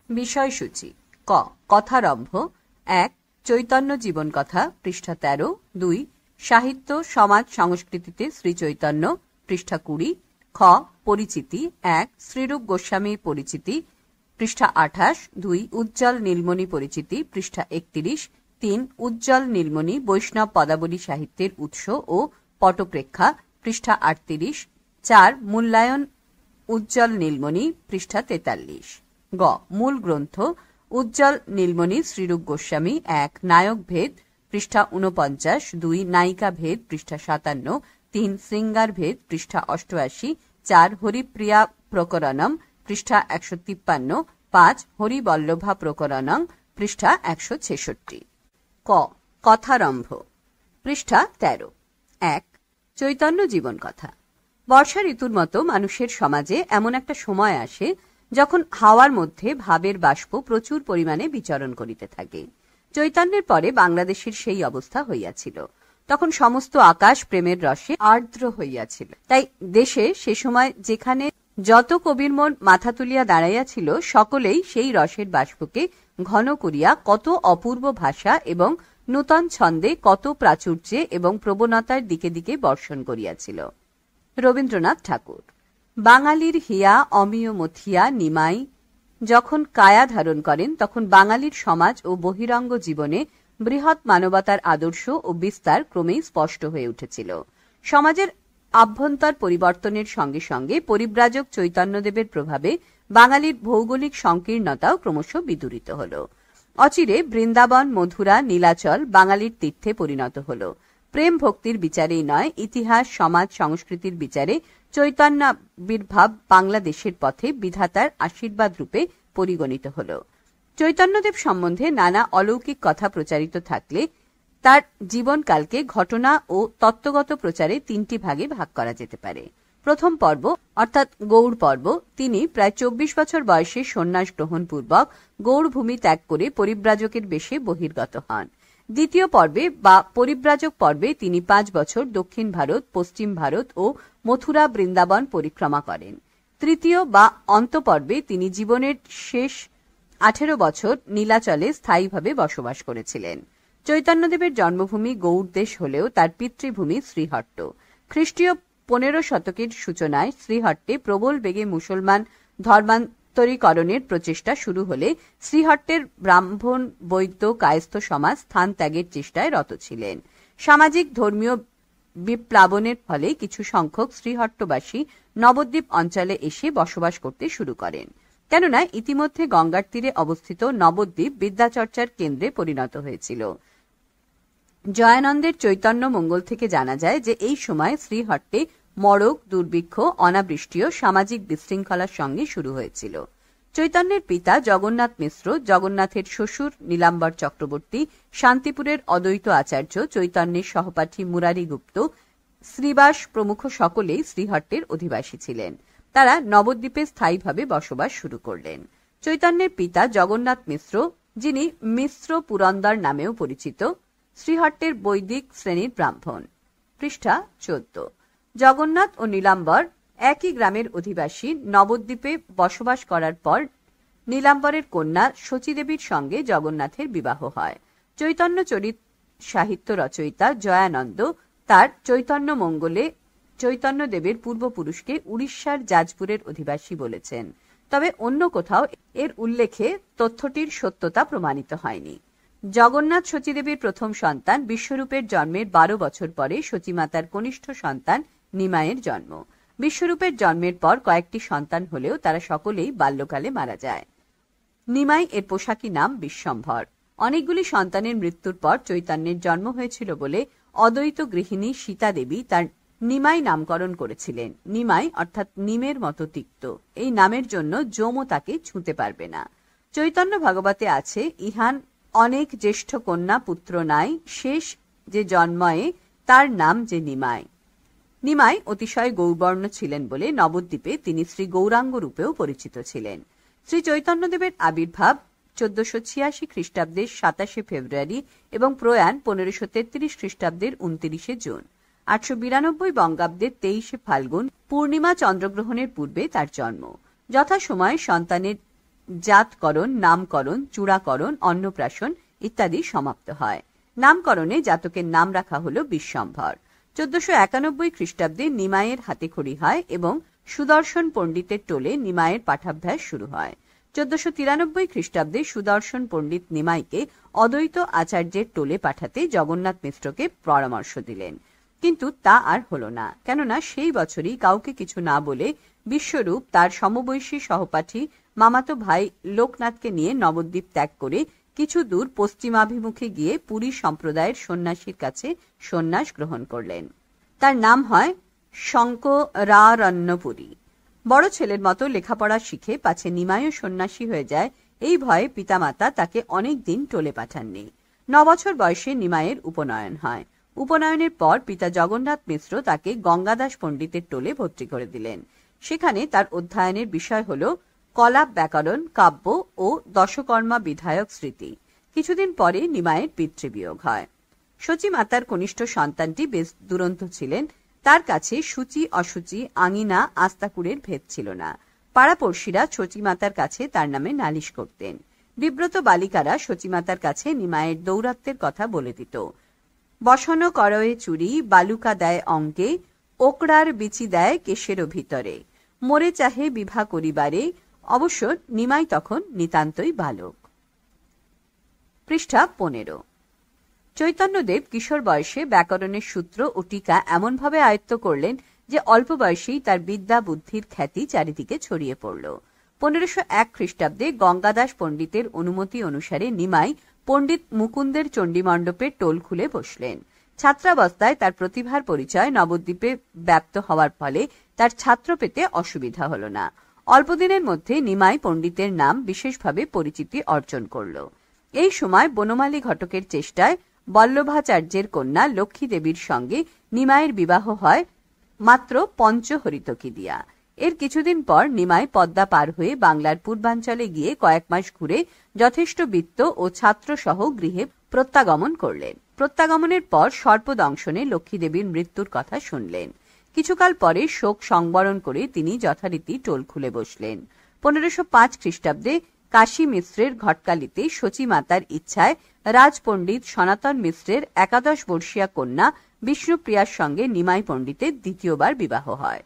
বিষয়সূচি। ক। কথারম্ভ। ১। চৈতন্য জীবন কথা, পৃষ্ঠা ১৩। ২। সাহিত্য সমাজ সংস্কৃতিতে শ্রীচৈতন্য, পৃষ্ঠা ২০। খ। পরিচিতি। ১। শ্রীরূপ গোস্বামীর পরিচিতি, পৃষ্ঠা ২৮। ২। উজ্জ্বল নীলমণি পরিচিতি, পৃষ্ঠা ৩১। ৩। উজ্জ্বল নীলমণি বৈষ্ণব পদাবলী সাহিত্যের উৎস ও পটপ্রেক্ষা, পৃষ্ঠা ৩৮। ৪। মূল্যায়ন উজ্জ্বল নীলমণি, পৃষ্ঠা ৪৩। গ। মূল গ্রন্থ। উজ্জ্বল নীলমণি শ্রীরূপ গোস্বামী। ১। নায়ক ভেদ, পৃষ্ঠা ৪৯। ২। নায়িকা ভেদ, পৃষ্ঠা ৫৭। ৩। শৃঙ্গার ভেদ, পৃষ্ঠা ৮৮। ৪। হরিপ্রিয়া প্রকরণম, পৃষ্ঠা ১৫৩। ৫। হরিবল্লভা প্রকরণং, পৃষ্ঠা ১৬৬। ক। কথারম্ভ, পৃষ্ঠা ১৩। ১। চৈতন্য জীবন কথা। বর্ষা ঋতুর মতো মানুষের সমাজে এমন একটা সময় আসে যখন হাওয়ার মধ্যে ভাবের বাষ্প প্রচুর পরিমাণে বিচরণ করিতে থাকে। চৈতন্যের পরে বাংলাদেশের সেই অবস্থা হইয়াছিল। তখন সমস্ত আকাশ প্রেমের রসে আর্দ্র হইয়াছিল। তাই দেশে সে সময় যেখানে যত কবির মন মাথা তুলিয়া দাঁড়াইয়াছিল, সকলেই সেই রসের বাষ্পকে ঘন করিয়া কত অপূর্ব ভাষা এবং নূতন ছন্দে কত প্রাচুর্যে এবং প্রবণতার দিকে দিকে বর্ষণ করিয়াছিল। রবীন্দ্রনাথ ঠাকুর। বাঙালির হিয়া অমিয় মথিয়া নিমাই যখন কায়া ধারণ করেন, তখন বাঙালির সমাজ ও বহিরঙ্গ জীবনে বৃহৎ মানবতার আদর্শ ও বিস্তার ক্রমেই স্পষ্ট হয়ে উঠেছিল। সমাজের আভ্যন্তর পরিবর্তনের সঙ্গে সঙ্গে পরিব্রাজক চৈতন্যদেবের প্রভাবে বাঙালির ভৌগোলিক সংকীর্ণতাও ক্রমশ বিদূরিত হল। অচিরে বৃন্দাবন, মথুরা, নীলাচল বাঙালির তীর্থে পরিণত হল। প্রেম ভক্তির বিচারেই নয়, ইতিহাস, সমাজ, সংস্কৃতির বিচারে চৈতন্যাবির্ভাব বাংলাদেশের পথে বিধাতার আশীর্বাদ রূপে পরিগণিত হল। চৈতন্যদেব সম্বন্ধে নানা অলৌকিক কথা প্রচারিত থাকলে তার জীবনকালকে ঘটনা ও তত্ত্বগত প্রচারে তিনটি ভাগে ভাগ করা যেতে পারে। প্রথম পর্ব অর্থাৎ গৌড় পর্ব, তিনি প্রায় ২৪ বছর বয়সে সন্ন্যাস গ্রহণ পূর্বক গৌড়ভূমি ত্যাগ করে পরিব্রাজকের বেশে বহির্গত হন। দ্বিতীয় পর্বে বা পরিব্রাজক পর্বে তিনি ৫ বছর দক্ষিণ ভারত, পশ্চিম ভারত ও মথুরা, বৃন্দাবন পরিক্রমা করেন। তৃতীয় বা অন্তপর্বে তিনি জীবনের শেষ ১৮ বছর নীলাচলে স্থায়ীভাবে বসবাস করেছিলেন। চৈতন্যদেবের জন্মভূমি গৌড় দেশ হলেও তার পিতৃভূমি শ্রীহট্ট। খ্রিস্টীয় ১৫ শতকের সূচনায় শ্রীহট্টে প্রবল বেগে মুসলমান ধর্মান্তরীকরণের প্রচেষ্টা শুরু হলে শ্রীহট্টের ব্রাহ্মণ, বৈদ্য, কায়স্থ সমাজ স্থান ত্যাগের চেষ্টায় রত ছিলেন। সামাজিক ধর্মীয় বিপ্লাবনের ফলে কিছু সংখ্যক শ্রীহট্টবাসী নবদ্বীপ অঞ্চলে এসে বসবাস করতে শুরু করেন। কেননা ইতিমধ্যে গঙ্গার তীরে অবস্থিত নবদ্বীপ বিদ্যাচর্চার কেন্দ্রে পরিণত হয়েছিল। জয়ানন্দের চৈতন্য মঙ্গল থেকে জানা যায় যে এই সময় শ্রীহট্টে মড়ক, দুর্ভিক্ষ, অনাবৃষ্টিও সামাজিক বিশৃঙ্খলার সঙ্গে শুরু হয়েছিল। চৈতন্যের পিতা জগন্নাথ মিশ্র, জগন্নাথের শ্বশুর নীলাম্বর চক্রবর্তী, শান্তিপুরের অদ্বৈত আচার্য, চৈতন্যের সহপাঠী মুরারি গুপ্ত, শ্রীবাস প্রমুখ সকলেই শ্রীহট্টের অধিবাসী ছিলেন। তারা নবদ্বীপে স্থায়ীভাবে বসবাস শুরু করলেন। চৈতন্যের পিতা জগন্নাথ মিশ্র, যিনি মিশ্র পুরন্দর নামেও পরিচিত, শ্রীহট্টের বৈদিক শ্রেণীর ব্রাহ্মণ। পৃষ্ঠা ১৪। জগন্নাথ ও নীলাম্বর একই গ্রামের অধিবাসী। নবদ্বীপে বসবাস করার পর নীলাম্বরের কন্যা শচীদেবীর সঙ্গে জগন্নাথের বিবাহ হয়। চৈতন্য চরিত সাহিত্য রচয়িতা জয়ানন্দ তার চৈতন্য মঙ্গলে চৈতন্যদেবের পূর্বপুরুষকে উড়িষ্যার জাজপুরের অধিবাসী বলেছেন। তবে অন্য কোথাও এর উল্লেখে তথ্যটির সত্যতা প্রমাণিত হয়নি। জগন্নাথ শচীদেবীর প্রথম সন্তান বিশ্বরূপের জন্মের ১২ বছর পরে সতীমাতার কনিষ্ঠ সন্তান নিমাইয়ের জন্ম। বিশ্বরূপের জন্মের পর কয়েকটি সন্তান হলেও তারা সকলেই বাল্যকালে মারা যায়। নিমাই এর পোশাকি নাম বিশ্বম্ভর। অনেকগুলি সন্তানের মৃত্যুর পর চৈতন্যের জন্ম হয়েছিল বলে অদ্বৈত গৃহিণী সীতা দেবী তার নিমাই নামকরণ করেছিলেন। নিমাই অর্থাৎ নিমের মতো তিক্ত, এই নামের জন্য যমও তাকে ছুঁতে পারবে না। চৈতন্য ভাগবতে আছে, ইহান অনেক জ্যেষ্ঠ কন্যা পুত্র নাই, শেষ যে জন্ময়ে তার নাম যে নিমাই। নিমাই অতিশয় গৌরবর্ণ ছিলেন বলে নবদ্বীপে তিনি শ্রী গৌরাঙ্গ রূপেও পরিচিত ছিলেন। শ্রী চৈতন্যদেবের আবির্ভাব ১৪৮৬ খ্রিস্টাব্দের ২৭ ফেব্রুয়ারি এবং প্রয়াণ ১৫৩৩ খ্রিস্টাব্দের ২৯ জুন। ৮৯২ বঙ্গাব্দের ২৩ ফাল্গুন পূর্ণিমা চন্দ্রগ্রহণের পূর্বে তার জন্ম। যথাসময়ে সন্তানের জাতকরণ, নামকরণ, চূড়াকরণ, অন্নপ্রাশন ইত্যাদি সমাপ্ত হয়। নামকরণে জাতকের নাম রাখা হল বিশ্বম্ভর। 1491 খ্রিস্টাব্দে নিমাইয়ের হাতেখড়ি হয় এবং সুদর্শন পণ্ডিতের টোলে নিমাইয়ের পাঠাভ্যাস শুরু হয়। 1493 খ্রিস্টাব্দে সুদর্শন পণ্ডিত নিমাইকে অদ্বৈত আচার্যের টোলে পাঠাতে জগন্নাথ মিশ্রকে পরামর্শ দিলেন, কিন্তু তা আর হল না। কেননা সেই বছরই কাউকে কিছু না বলে বিশ্বরূপ তার সমবয়সী সহপাঠী মামাতো ভাই লোকনাথকে নিয়ে নবদ্বীপ ত্যাগ করে কিছু দূর পশ্চিমাভিমুখে গিয়ে পুরী সম্প্রদায়ের সন্ন্যাসীর কাছে সন্ন্যাস গ্রহণ করলেন। তার নাম হয় শঙ্করারণ্যপুরী। বড় ছেলের মতো লেখাপড়া শিখে পাছে নিমাইও সন্ন্যাসী হয়ে যায়, এই ভয়ে পিতামাতা তাকে অনেক দিন টোলে পাঠাননি। 9 বছর বয়সে নিমাইয়ের উপনয়ন হয়। উপনয়নের পর পিতা জগন্নাথ মিশ্র তাকে গঙ্গাদাস পণ্ডিতের টোলে ভর্তি করে দিলেন। সেখানে তার অধ্যয়নের বিষয় হল কলাপ ব্যাকরণ, কাব্য ও দশকর্মা বিধায়ক স্মৃতি। কিছুদিন পরে নিমাইয়ের পিতৃবিয়োগ হয়। শচী মাতার কনিষ্ঠ সন্তানটি বেশ দুরন্ত ছিলেন। তার কাছে সূচি অসুচি, আঙিনা, আস্তাকুরের ভেদ ছিল না। পাড়াপড়শিরা শচীমাতার কাছে তার নামে নালিশ করতেন। বিব্রত বালিকারা শচীমাতার কাছে নিমাইয়ের দৌরাত্বের কথা বলে দিত। বসন করয়ে চুরি, বালুকা দেয় অঙ্কে, ওকড়ার বিচি দেয় কেশেরও ভিতরে, মোরে চাহে বিভা করিবারে। অবশ্য নিমাই তখন নিতান্তই বালক। পৃষ্ঠা 15। চৈতন্যদেব কিশোর বয়সে ব্যাকরণের সূত্র ও টিকা এমনভাবে আয়ত্ত করলেন যে অল্প বয়সেই তার বিদ্যা বুদ্ধির খ্যাতি চারিদিকে ছড়িয়ে পড়ল। 1501 খ্রিস্টাব্দে গঙ্গাদাস পণ্ডিতের অনুমতি অনুসারে নিমাই পণ্ডিত মুকুন্দের চণ্ডীমণ্ডপের টোল খুলে বসলেন। ছাত্রাবস্থায় তার প্রতিভার পরিচয় নবদ্বীপে ব্যাপ্ত হওয়ার ফলে তার ছাত্র পেতে অসুবিধা হল না। অল্পদিনের মধ্যে নিমাই পণ্ডিতের নাম বিশেষভাবে পরিচিতি অর্জন করল। এই সময় বনমালী ঘটকের চেষ্টায় বল্লভাচার্যের কন্যা লক্ষ্মী দেবীর সঙ্গে নিমাইয়ের বিবাহ হয়, মাত্র পঞ্চহরিতকি দিয়া। এর কিছুদিন পর নিমাই পদ্মা পার হয়ে বাংলার পূর্বাঞ্চলে গিয়ে কয়েক মাস ঘুরে যথেষ্ট বিত্ত ও ছাত্র সহ গৃহে প্রত্যাগমন করলেন। প্রত্যাগমনের পর সর্পদংশনে লক্ষ্মী দেবীর মৃত্যুর কথা শুনলেন। কিছুকাল পরে শোক সংবরণ করে তিনি যথারীতি টোল খুলে বসলেন। 1505 খ্রিস্টাব্দে কাশী মিশ্রের ঘটকালিতে শচী মাতার ইচ্ছায় রাজপণ্ডিত সনাতন মিশ্রের 11 বর্ষীয়া কন্যা বিষ্ণুপ্রিয়ার সঙ্গে নিমাই পণ্ডিতের দ্বিতীয়বার বিবাহ হয়।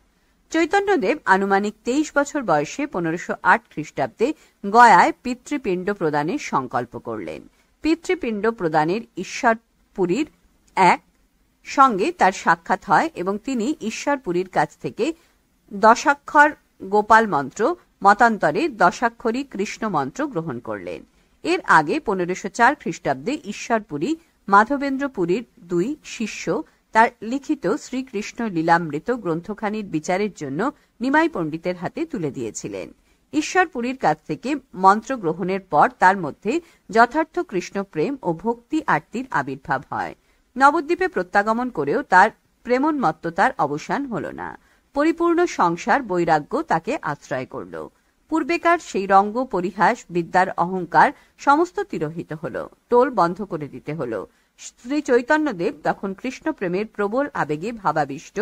চৈতন্যদেব আনুমানিক 23 বছর বয়সে 1508 খ্রিস্টাব্দে গয়ায় পিতৃপিণ্ড প্রদানের সংকল্প করলেন। পিতৃপিণ্ড প্রদানের ঈশ্বরপুরীর এক সঙ্গে তার সাক্ষাৎ হয় এবং তিনি ঈশ্বরপুরীর কাছ থেকে দশাক্ষর গোপাল মন্ত্র, মতান্তরে দশাক্ষরী কৃষ্ণ মন্ত্র গ্রহণ করলেন। এর আগে 1504 খ্রিস্টাব্দে ঈশ্বরপুরী মাধবেন্দ্রপুরীর 2 শিষ্য তার লিখিত শ্রীকৃষ্ণ লীলামৃত গ্রন্থখানির বিচারের জন্য নিমাই পণ্ডিতের হাতে তুলে দিয়েছিলেন। ঈশ্বরপুরীর কাছ থেকে মন্ত্র গ্রহণের পর তার মধ্যে যথার্থ কৃষ্ণ প্রেম ও ভক্তি আরতির আবির্ভাব হয়। নবদ্বীপে প্রত্যাগমন করেও তার প্রেমোন্মত্ততার অবসান হল না। পরিপূর্ণ সংসার বৈরাগ্য তাকে আশ্রয় করল। পূর্বেকার সেই রঙ্গ পরিহাস, বিদ্যার অহংকার সমস্ত তিরোহিত হল। টোল বন্ধ করে দিতে হল। শ্রী চৈতন্যদেব তখন কৃষ্ণ প্রেমের প্রবল আবেগে ভাবাবিষ্ট।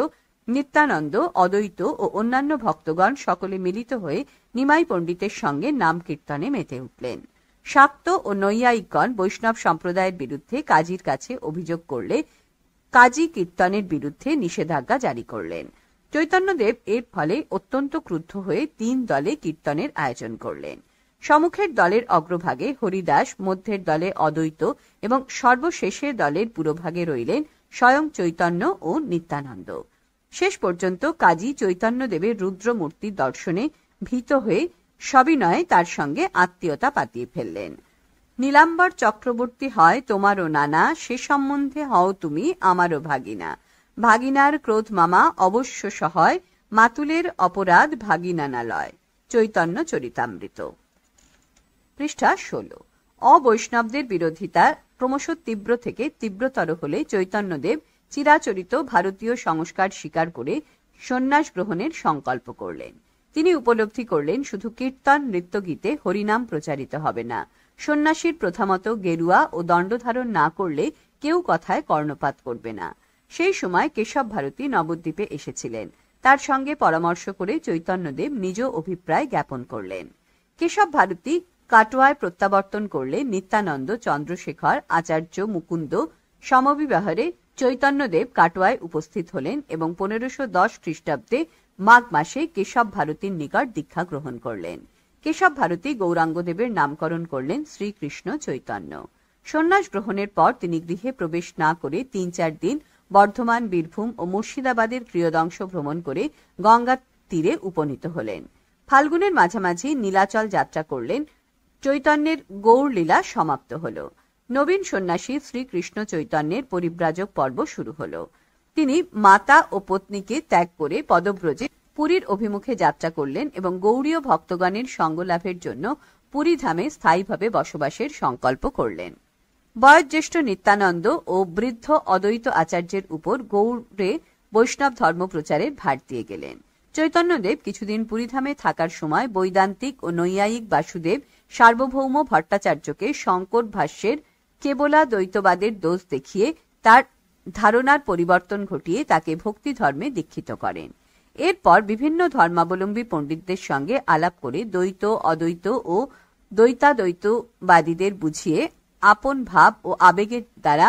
নিত্যানন্দ, অদ্বৈত ও অন্যান্য ভক্তগণ সকলে মিলিত হয়ে নিমাই পণ্ডিতের সঙ্গে নাম কীর্তনে মেতে উঠলেন। শাক্ত ও নৈয়ায়িকগণ বৈষ্ণব সম্প্রদায়ের বিরুদ্ধে কাজীর কাছে অভিযোগ করলে কাজী কীর্তনের বিরুদ্ধে নিষেধাজ্ঞা জারি করলেন। চৈতন্যদেব এর ফলে অত্যন্ত ক্রুদ্ধ হয়ে 3 দলে কীর্তনের আয়োজন করলেন। সম্মুখের দলের অগ্রভাগে হরিদাস, মধ্যের দলে অদ্বৈত এবং সর্বশেষের দলের পুরোভাগে রইলেন স্বয়ং চৈতন্য ও নিত্যানন্দ। শেষ পর্যন্ত কাজী চৈতন্যদেবের রুদ্রমূর্তি দর্শনে ভীত হয়ে সবিনয়ে তার সঙ্গে আত্মীয়তা পাতিয়ে ফেললেন। নীলাম্বর চক্রবর্তী হয় তোমারও নানা, সে সম্বন্ধে হও তুমি আমারও ভাগিনা। ভাগিনার ক্রোধ মামা অবশ্য সহায়, মাতুলের অপরাধ ভাগিনা না লয়। চৈতন্য চরিতামৃত। পৃষ্ঠা 16। অবৈষ্ণবদের বিরোধিতা ক্রমশ তীব্র থেকে তীব্রতর হলে চৈতন্যদেব চিরাচরিত ভারতীয় সংস্কার স্বীকার করে সন্ন্যাস গ্রহণের সংকল্প করলেন। তিনি উপলব্ধি করলেন শুধু কীর্তন নৃত্যগীতে হরিনাম প্রচারিত হবে না। সন্ন্যাসীর প্রথামত গেরুয়া ও দণ্ডধারণ না করলে কেউ কথায় কর্ণপাত করবে না। সেই সময় কেশব ভারতী নবদ্বীপে এসেছিলেন। তার সঙ্গে পরামর্শ করে চৈতন্যদেব নিজ অভিপ্রায় জ্ঞাপন করলেন। কেশব ভারতী কাটোয়ায় প্রত্যাবর্তন করলে নিত্যানন্দ, চন্দ্রশেখর, আচার্য মুকুন্দ সমবিবাহরে চৈতন্যদেব কাটোয়ায় উপস্থিত হলেন এবং 1510 খ্রিস্টাব্দে মাঘ মাসে কেশব ভারতীর নিকট দীক্ষা গ্রহণ করলেন। কেশব ভারতী গৌরাঙ্গদেবের নামকরণ করলেন শ্রীকৃষ্ণ চৈতন্য। সন্ন্যাস গ্রহণের পর তিনি গৃহে প্রবেশ না করে 3-4 দিন বর্ধমান, বীরভূম ও মুর্শিদাবাদের ক্রিয়দংশ ভ্রমণ করে গঙ্গার তীরে উপনীত হলেন। ফাল্গুনের মাঝামাঝি নীলাচল যাত্রা করলেন। চৈতন্যের গৌর লীলা সমাপ্ত হল। নবীন সন্ন্যাসী শ্রীকৃষ্ণ চৈতন্যের পরিব্রাজক পর্ব শুরু হল। তিনি মাতা ও পত্নীকে ত্যাগ করে পদব্রজে পুরীর অভিমুখে যাত্রা করলেন এবং গৌড়ীয় ভক্তগণের সঙ্গ লাভের জন্য পুরী ধামে স্থায়ীভাবে বসবাসের সংকল্প করলেন। বয়োজ্যেষ্ঠ নিত্যানন্দ ও বৃদ্ধ অদ্বৈত আচার্যের উপর গৌড়ে বৈষ্ণব ধর্ম প্রচারের ভার দিয়ে গেলেন। চৈতন্যদেব কিছুদিন পুরীধামে থাকার সময় বৈদান্তিক ও নৈয়ায়িক বাসুদেব সার্বভৌম ভট্টাচার্যকে শঙ্কর ভাষ্যের কেবলাদ্বৈতবাদের দোষ দেখিয়ে তার ধারণার পরিবর্তন ঘটিয়ে তাকে ভক্তি ধর্মে দীক্ষিত করেন। এরপর বিভিন্ন ধর্মাবলম্বী পণ্ডিতদের সঙ্গে আলাপ করে দ্বৈত, অদ্বৈত ও দ্বৈতাদ্বৈতবাদীদের বুঝিয়ে আপন ভাব ও আবেগের দ্বারা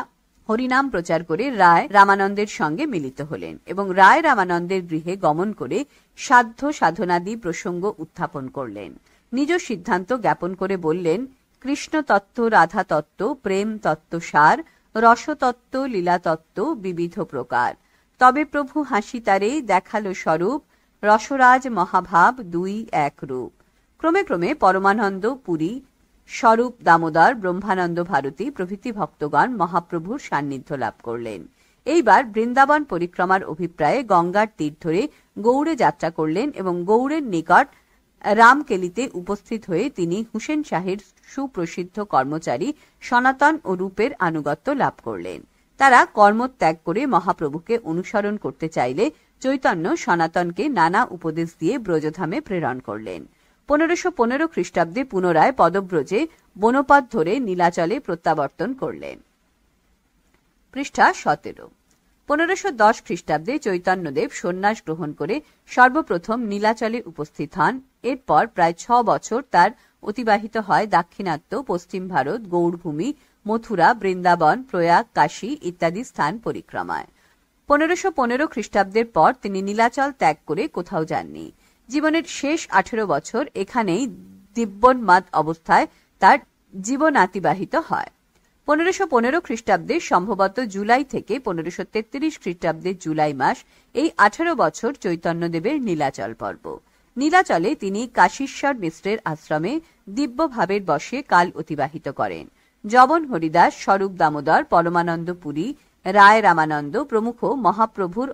হরিনাম প্রচার করে রায় রামানন্দের সঙ্গে মিলিত হলেন এবং রায় রামানন্দের গৃহে গমন করে সাধ্য সাধনাদি প্রসঙ্গ উত্থাপন করলেন। নিজ সিদ্ধান্ত জ্ঞাপন করে বললেন, কৃষ্ণ তত্ত্ব, রাধা তত্ত্ব, প্রেম তত্ত্ব সার, রসতত্ত্ব, লীলাতত্ত্ব বিবিধ প্রকার। তবে প্রভু হাসি তারে দেখালো স্বরূপ, রসরাজ মহাভাব দুই এক রূপ। ক্রমে ক্রমে পরমানন্দ পুরী, স্বরূপ দামোদর, ব্রহ্মানন্দ ভারতী প্রভৃতি ভক্তগণ মহাপ্রভুর সান্নিধ্য লাভ করলেন। এইবার বৃন্দাবন পরিক্রমার অভিপ্রায়ে গঙ্গার তীর ধরে গৌড়ে যাত্রা করলেন এবং গৌড়ের নিকট রামকেলিতে উপস্থিত হয়ে তিনি হুসেন শাহের সুপ্রসিদ্ধ কর্মচারী সনাতন ও রূপের আনুগত্য লাভ করলেন। তারা কর্মত্যাগ করে মহাপ্রভুকে অনুসরণ করতে চাইলে চৈতন্য সনাতনকে নানা উপদেশ দিয়ে ব্রজধামে প্রেরণ করলেন। 1515 খ্রিস্টাব্দে পুনরায় পদব্রজে বনপথ ধরে নীলাচলে প্রত্যাবর্তন করলেন। পৃষ্ঠা 17। 1510 খ্রিস্টাব্দে চৈতন্যদেব সন্ন্যাস গ্রহণ করে সর্বপ্রথম নীলাচলে উপস্থিত হন। এরপর প্রায় 6 বছর তার অতিবাহিত হয় দাক্ষিণাত্য, পশ্চিম ভারত, গৌড়ভূমি, মথুরা, বৃন্দাবন, প্রয়াগ, কাশী ইত্যাদি স্থান পরিক্রমায়। 1515 খ্রিস্টাব্দের পর তিনি নীলাচল ত্যাগ করে কোথাও যাননি। জীবনের শেষ 18 বছর এখানেই দিব্যোন্মাদ অবস্থায় তার জীবনাতিবাহিত হয়। 1515 খ্রিস্টাব্দে সম্ভবত জুলাই থেকে 1533 খ্রিস্টাব্দের জুলাই মাস, এই 18 বছর চৈতন্যদেবের নীলাচল পর্ব। নীলাচলে তিনি কাশীশ্বর মিশ্রের আশ্রমে দিব্যভাবের বশে কাল অতিবাহিত করেন। জবন হরিদাস, স্বরূপ দামোদর, পরমানন্দ পুরী, রায় রামানন্দ প্রমুখ মহাপ্রভুর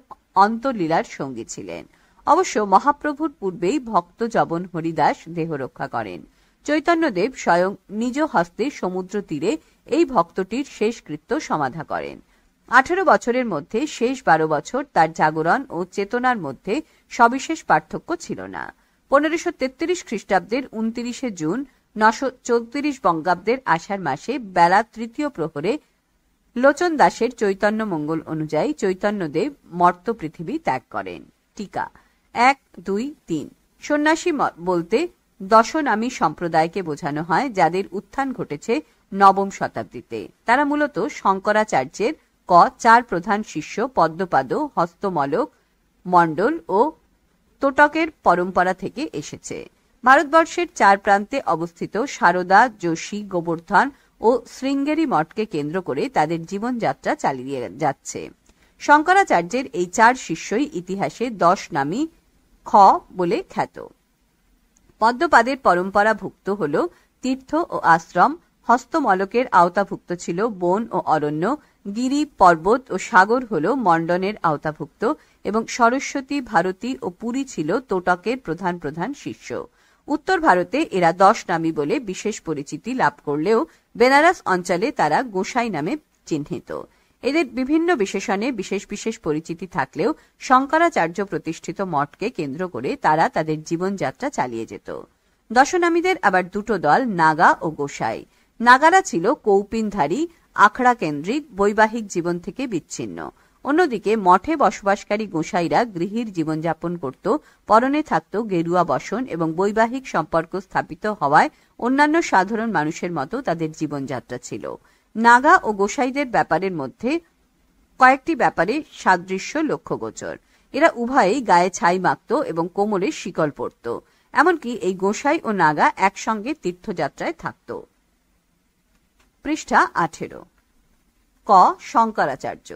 অন্তলীলার সঙ্গী ছিলেন। অবশ্য মহাপ্রভুর পূর্বেই ভক্ত জবন হরিদাস দেহ রক্ষা করেন। চৈতন্যদেব স্বয়ং নিজ হস্তে সমুদ্র তীরে এই ভক্তটির শেষকৃত্য সমাধা করেন। 18 বছরের মধ্যে শেষ 12 বছর তার জাগরণ ও চেতনার মধ্যে সবিশেষ পার্থক্য ছিল না। 1533 খ্রিস্টাব্দের 29 জুন 934 বঙ্গাব্দের আষাঢ় মাসে বেলা 3য় প্রহরে লোচন দাসের চৈতন্য মঙ্গল অনুযায়ী চৈতন্যদেব মর্ত পৃথিবী ত্যাগ করেন। টিকা 1, 2, 3। সন্ন্যাসী বলতে দশনামী সম্প্রদায়কে বোঝানো হয়, যাদের উত্থান ঘটেছে নবম শতাব্দীতে। তারা মূলত শঙ্করাচার্যের 4 প্রধান শিষ্য পদ্মপাদ, হস্তমলক, মণ্ডল ও তোটকের পরম্পরা থেকে এসেছে। ভারতবর্ষের 4 প্রান্তে অবস্থিত সারদা, যোশী, গোবর্ধন ও শৃঙ্গেরি মঠকে কেন্দ্র করে তাদের জীবনযাত্রা চালিয়ে যাচ্ছে। শঙ্করাচার্যের এই 4 শিষ্যই ইতিহাসে 10 নামী বলে খ্যাত। পদ্মপাদের পরম্পরাভুক্ত হল তীর্থ ও আশ্রম, হস্তমলকের আওতাভুক্ত ছিল বন ও অরণ্য, গিরি, পর্বত ও সাগর হল মণ্ডনের আওতাভুক্ত এবং সরস্বতী, ভারতী ও পুরী ছিল তোটকের প্রধান প্রধান শিষ্য। উত্তর ভারতে এরা 10 নামী বলে বিশেষ পরিচিতি লাভ করলেও বেনারস অঞ্চলে তারা গোসাই নামে চিহ্নিত। এদের বিভিন্ন বিশেষণে বিশেষ বিশেষ পরিচিতি থাকলেও শঙ্করাচার্য প্রতিষ্ঠিত মঠকে কেন্দ্র করে তারা তাদের জীবনযাত্রা চালিয়ে যেত। দশনামীদের আবার 2 দল, নাগা ও গোসাই। নাগারা ছিল কৌপিনধারী, আখড়া কেন্দ্রিক, বৈবাহিক জীবন থেকে বিচ্ছিন্ন। অন্যদিকে মঠে বসবাসকারী গোসাইরা গৃহীর জীবনযাপন করত, পরনে থাকত গেরুয়া বসন এবং বৈবাহিক সম্পর্ক স্থাপিত হওয়ায় অন্যান্য সাধারণ মানুষের মতো তাদের জীবনযাত্রা ছিল। নাগা ও গোসাইদের ব্যাপারের মধ্যে কয়েকটি ব্যাপারে সাদৃশ্য লক্ষ্যগোচর। এরা উভয়েই গায়ে ছাই মাখত এবং কোমরে শিকল পরত। এমনকি এই গোসাই ও নাগা একসঙ্গে তীর্থযাত্রায় থাকত। পৃষ্ঠা 18। ক. শঙ্করাচার্য।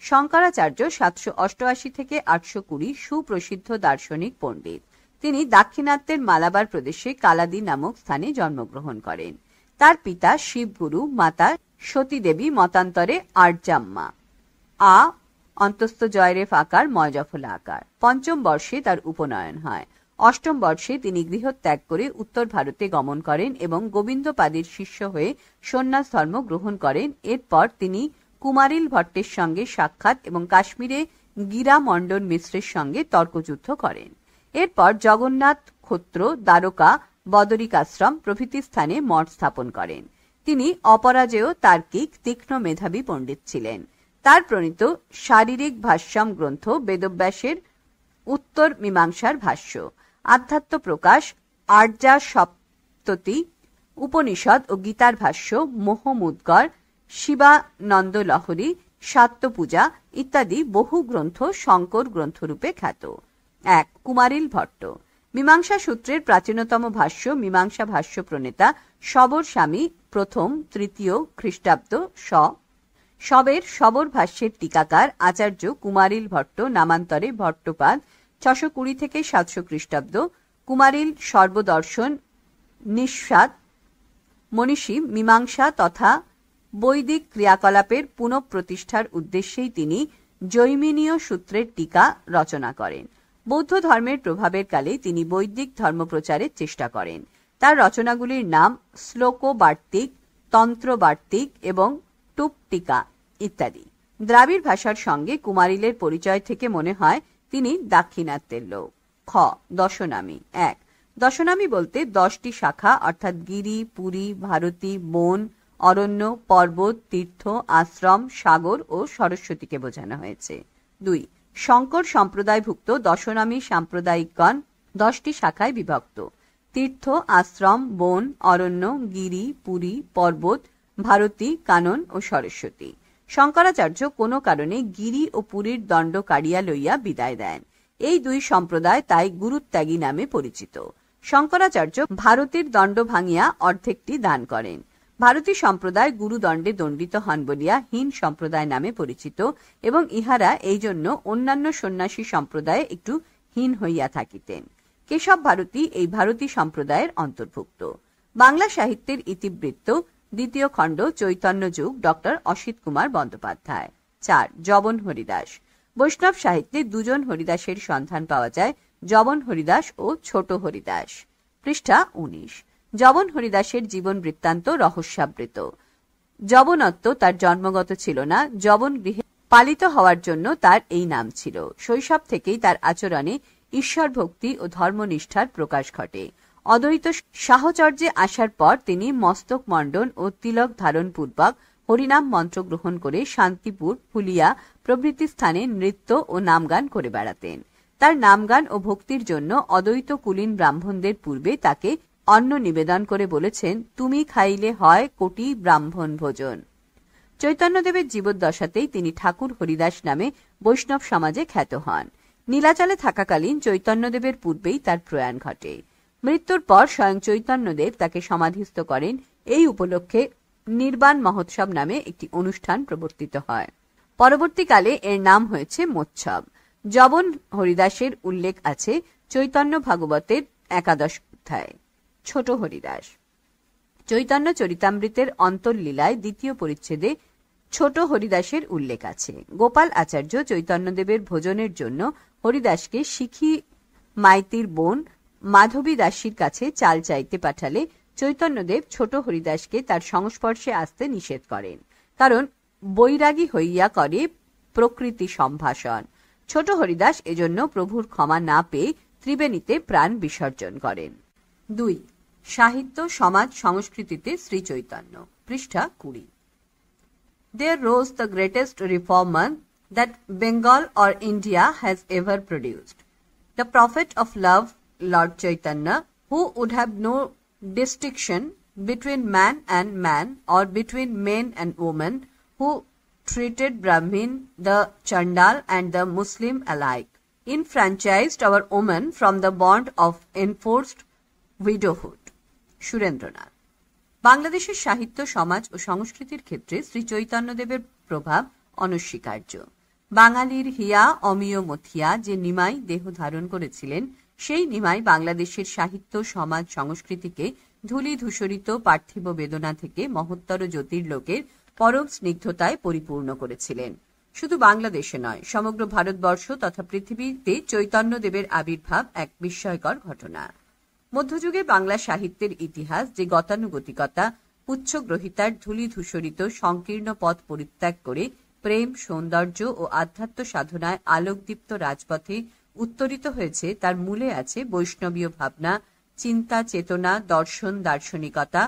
শঙ্করাচার্য 788 থেকে 820 সুপ্রসিদ্ধ দার্শনিক পণ্ডিত। তিনি দাক্ষিণাত্যের মালাবার প্রদেশে কালাদি নামক স্থানে জন্মগ্রহণ করেন। তার পিতা শিবগুরু, মাতা সতী দেবী, মতান্তরে আর্যাম্মা। আ অন্তস্থ জয়রেফ আকার ময়জফলা আকার। পঞ্চম বর্ষে তার উপনয়ন হয়। অষ্টম বর্ষে তিনি গৃহত্যাগ করে উত্তর ভারতে গমন করেন এবং গোবিন্দপাদের শিষ্য হয়ে সন্ন্যাস ধর্ম গ্রহণ করেন। এরপর তিনি কুমারিল ভট্টের সঙ্গে সাক্ষাৎ এবং কাশ্মীরে গিরা মণ্ডন মিশ্রের সঙ্গে তর্কযুদ্ধ করেন। এরপর জগন্নাথ, ক্ষত্র, দ্বারকা, বদরিকাশ্রম প্রভৃতি স্থানে মঠ স্থাপন করেন। তিনি অপরাজেয়, তার্কিক, তীক্ষ্ণ মেধাবী পণ্ডিত ছিলেন। তার প্রণীত শারীরিক ভাষ্যম গ্রন্থ বেদব্যাসের উত্তর মীমাংসার ভাষ্য, আধ্যাত্ম প্রকাশ, আর্যা সপ্ততি, উপনিষদ ও গীতার ভাষ্য, মোহমুদ্গর, শিবানন্দ লহরী, সাত্যপূজা ইত্যাদি বহু গ্রন্থ শঙ্কর গ্রন্থরূপে খ্যাত। 1. কুমারিল ভট্ট। মীমাংসা সূত্রের প্রাচীনতম ভাষ্য মীমাংসা ভাষ্য প্রণেতা শবর স্বামী প্রথম তৃতীয় খ্রিস্টাব্দ শবের শবর ভাষ্যের টিকাকার আচার্য কুমারিল ভট্ট, নামান্তরে ভট্টপাদ, 620 থেকে 700 খ্রিস্টাব্দ। কুমারিল সর্বদর্শন নিঃস্বাদ মনীষী মীমাংসা তথা বৈদিক ক্রিয়াকলাপের পুনঃপ্রতিষ্ঠার উদ্দেশ্যেই তিনি জৈমিনীয় সূত্রের টিকা রচনা করেন। বৌদ্ধ ধর্মের প্রভাবের কালে তিনি বৈদিক ধর্মপ্রচারের চেষ্টা করেন। তার রচনাগুলির নাম শ্লোকবার্তিক, তন্ত্রবার্তিক এবং টুপটিকা ইত্যাদি। দ্রাবিড় ভাষার সঙ্গে কুমারিলের পরিচয় থেকে মনে হয় তিনি দাক্ষিণাত্যের লোক। খ. দশনামী। 1. দশনামী বলতে 10টি শাখা অর্থাৎ গিরি, পুরী, ভারতী, বন, অরণ্য, পর্বত, তীর্থ, আশ্রম, সাগর ও সরস্বতীকে বোঝানো হয়েছে। 2. শঙ্কর সম্প্রদায়ভুক্ত দশনামী সাম্প্রদায়িকগণ 10টি শাখায় বিভক্ত: তীর্থ, আশ্রম, বন, অরণ্য, গিরি, পুরী, পর্বত, ভারতী, কানন ও সরস্বতী। শঙ্করাচার্য কোনো কারণে গিরি ও পুরীর দণ্ড কাড়িয়া লইয়া বিদায় দেন। এই দুই সম্প্রদায় তাই গুরুত্যাগী নামে পরিচিত। শঙ্করাচার্য ভারতীর দণ্ড ভাঙিয়া অর্ধেকটি দান করেন। ভারতী সম্প্রদায় গুরুদণ্ডে দণ্ডিত হন বলিয়া হীন সম্প্রদায় নামে পরিচিত এবং ইহারা এই জন্য অন্যান্য সন্ন্যাসী সম্প্রদায়ে একটু হীন হইয়া থাকিতেন। কেশব ভারতী এই ভারতী সম্প্রদায়ের অন্তর্ভুক্ত। বাংলা সাহিত্যের ইতিবৃত্ত, দ্বিতীয় খণ্ড, চৈতন্য যুগ, ডক্টর অসিত কুমার বন্দ্যোপাধ্যায়। 4. জবন হরিদাস। বৈষ্ণব সাহিত্যে দুজন হরিদাসের সন্ধান পাওয়া যায়, জবন হরিদাস ও ছোট হরিদাস। পৃষ্ঠা 19। জবন হরিদাসের জীবন বৃত্তান্ত রহস্যাবৃত। জবনত্ব তার জন্মগত ছিল না, জবন গৃহে পালিত হওয়ার জন্য তার এই নাম ছিল। শৈশব থেকেই তার আচরণে ঈশ্বর ভক্তি ও ধর্মনিষ্ঠার প্রকাশ ঘটে। অদ্বৈত সাহচর্যে আসার পর তিনি মস্তক মণ্ডন ও তিলক ধারণ পূর্বক হরিনাম মন্ত্র গ্রহণ করে শান্তিপুর, ফুলিয়া প্রভৃতি স্থানে নৃত্য ও নামগান করে বেড়াতেন। তার নামগান ও ভক্তির জন্য অদ্বৈত কুলীন ব্রাহ্মণদের পূর্বে তাকে অন্ন নিবেদন করে বলেছেন, তুমি খাইলে হয় কোটি ব্রাহ্মণ ভোজন। চৈতন্যদেবের জীবদ্দশাতেই তিনি ঠাকুর হরিদাস নামে বৈষ্ণব সমাজে খ্যাত হন। নীলাচলে থাকাকালীন চৈতন্যদেবের পূর্বেই তার প্রয়াণ ঘটে। মৃত্যুর পর স্বয়ং চৈতন্যদেব তাকে সমাধিস্থ করেন। এই উপলক্ষে নির্বাণ মহোৎসব নামে একটি অনুষ্ঠান প্রবর্তিত হয়। পরবর্তীকালে এর নাম হয়েছে মোৎসব। জবন হরিদাসের উল্লেখ আছে চৈতন্য ভাগবতের 11 অধ্যায়। ছোট হরিদাস। চৈতন্য চরিতামৃতের অন্তর্লীলায় 2য় পরিচ্ছেদে ছোট হরিদাসের উল্লেখ আছে। গোপাল আচার্য চৈতন্যদেবের ভোজনের জন্য হরিদাসকে শিখি মাইতির বোন মাধবী দাসীর কাছে চাল চাইতে পাঠালে চৈতন্যদেব ছোট হরিদাসকে তার সংস্পর্শে আসতে নিষেধ করেন, কারণ বৈরাগী হইয়া করে প্রকৃতি সম্ভাষণ। ছোট হরিদাস এজন্য প্রভুর ক্ষমা না পেয়ে ত্রিবেণীতে প্রাণ বিসর্জন করেন। 2. সাহিত্য, সমাজ, সংস্কৃতিতে শ্রী চৈতন্য। পৃষ্ঠা 20। There rose the greatest reformer that Bengal or India has ever produced. The prophet of love, Lord Chaitanya, who would have no distinction between man and man or between men and women, who treated Brahmin, the Chandal and the Muslim alike, enfranchised our women from the bond of enforced widowhood. Surendranath. বাংলাদেশের সাহিত্য, সমাজ ও সংস্কৃতির ক্ষেত্রে শ্রী চৈতন্যদেবের প্রভাব অনস্বীকার্য। বাঙালির হিয়া অমিয় মথিয়া যে নিমাই দেহ ধারণ করেছিলেন, সেই নিমাই বাংলাদেশের সাহিত্য, সমাজ, সংস্কৃতিকে ধূলি ধূসরিত পার্থিব বেদনা থেকে মহত্তর জ্যোতির্লোকের পরম স্নিগ্ধতায় পরিপূর্ণ করেছিলেন। শুধু বাংলাদেশে নয়, সমগ্র ভারতবর্ষ তথা পৃথিবীতে চৈতন্যদেবের আবির্ভাব এক বিস্ময়কর ঘটনা। মধ্যযুগে বাংলা সাহিত্যের ইতিহাস যে গতানুগতিকতা, উচ্চগ্রহিতার ধূলি ধূসরিত সংকীর্ণ পথ পরিত্যাগ করে প্রেম, সৌন্দর্য ও আধ্যাত্ম সাধনায় আলোকদীপ্ত রাজপথে উত্তরিত হয়েছে, তার মূলে আছে বৈষ্ণবীয় ভাবনা, চিন্তা, চেতনা, দর্শন, দার্শনিকতা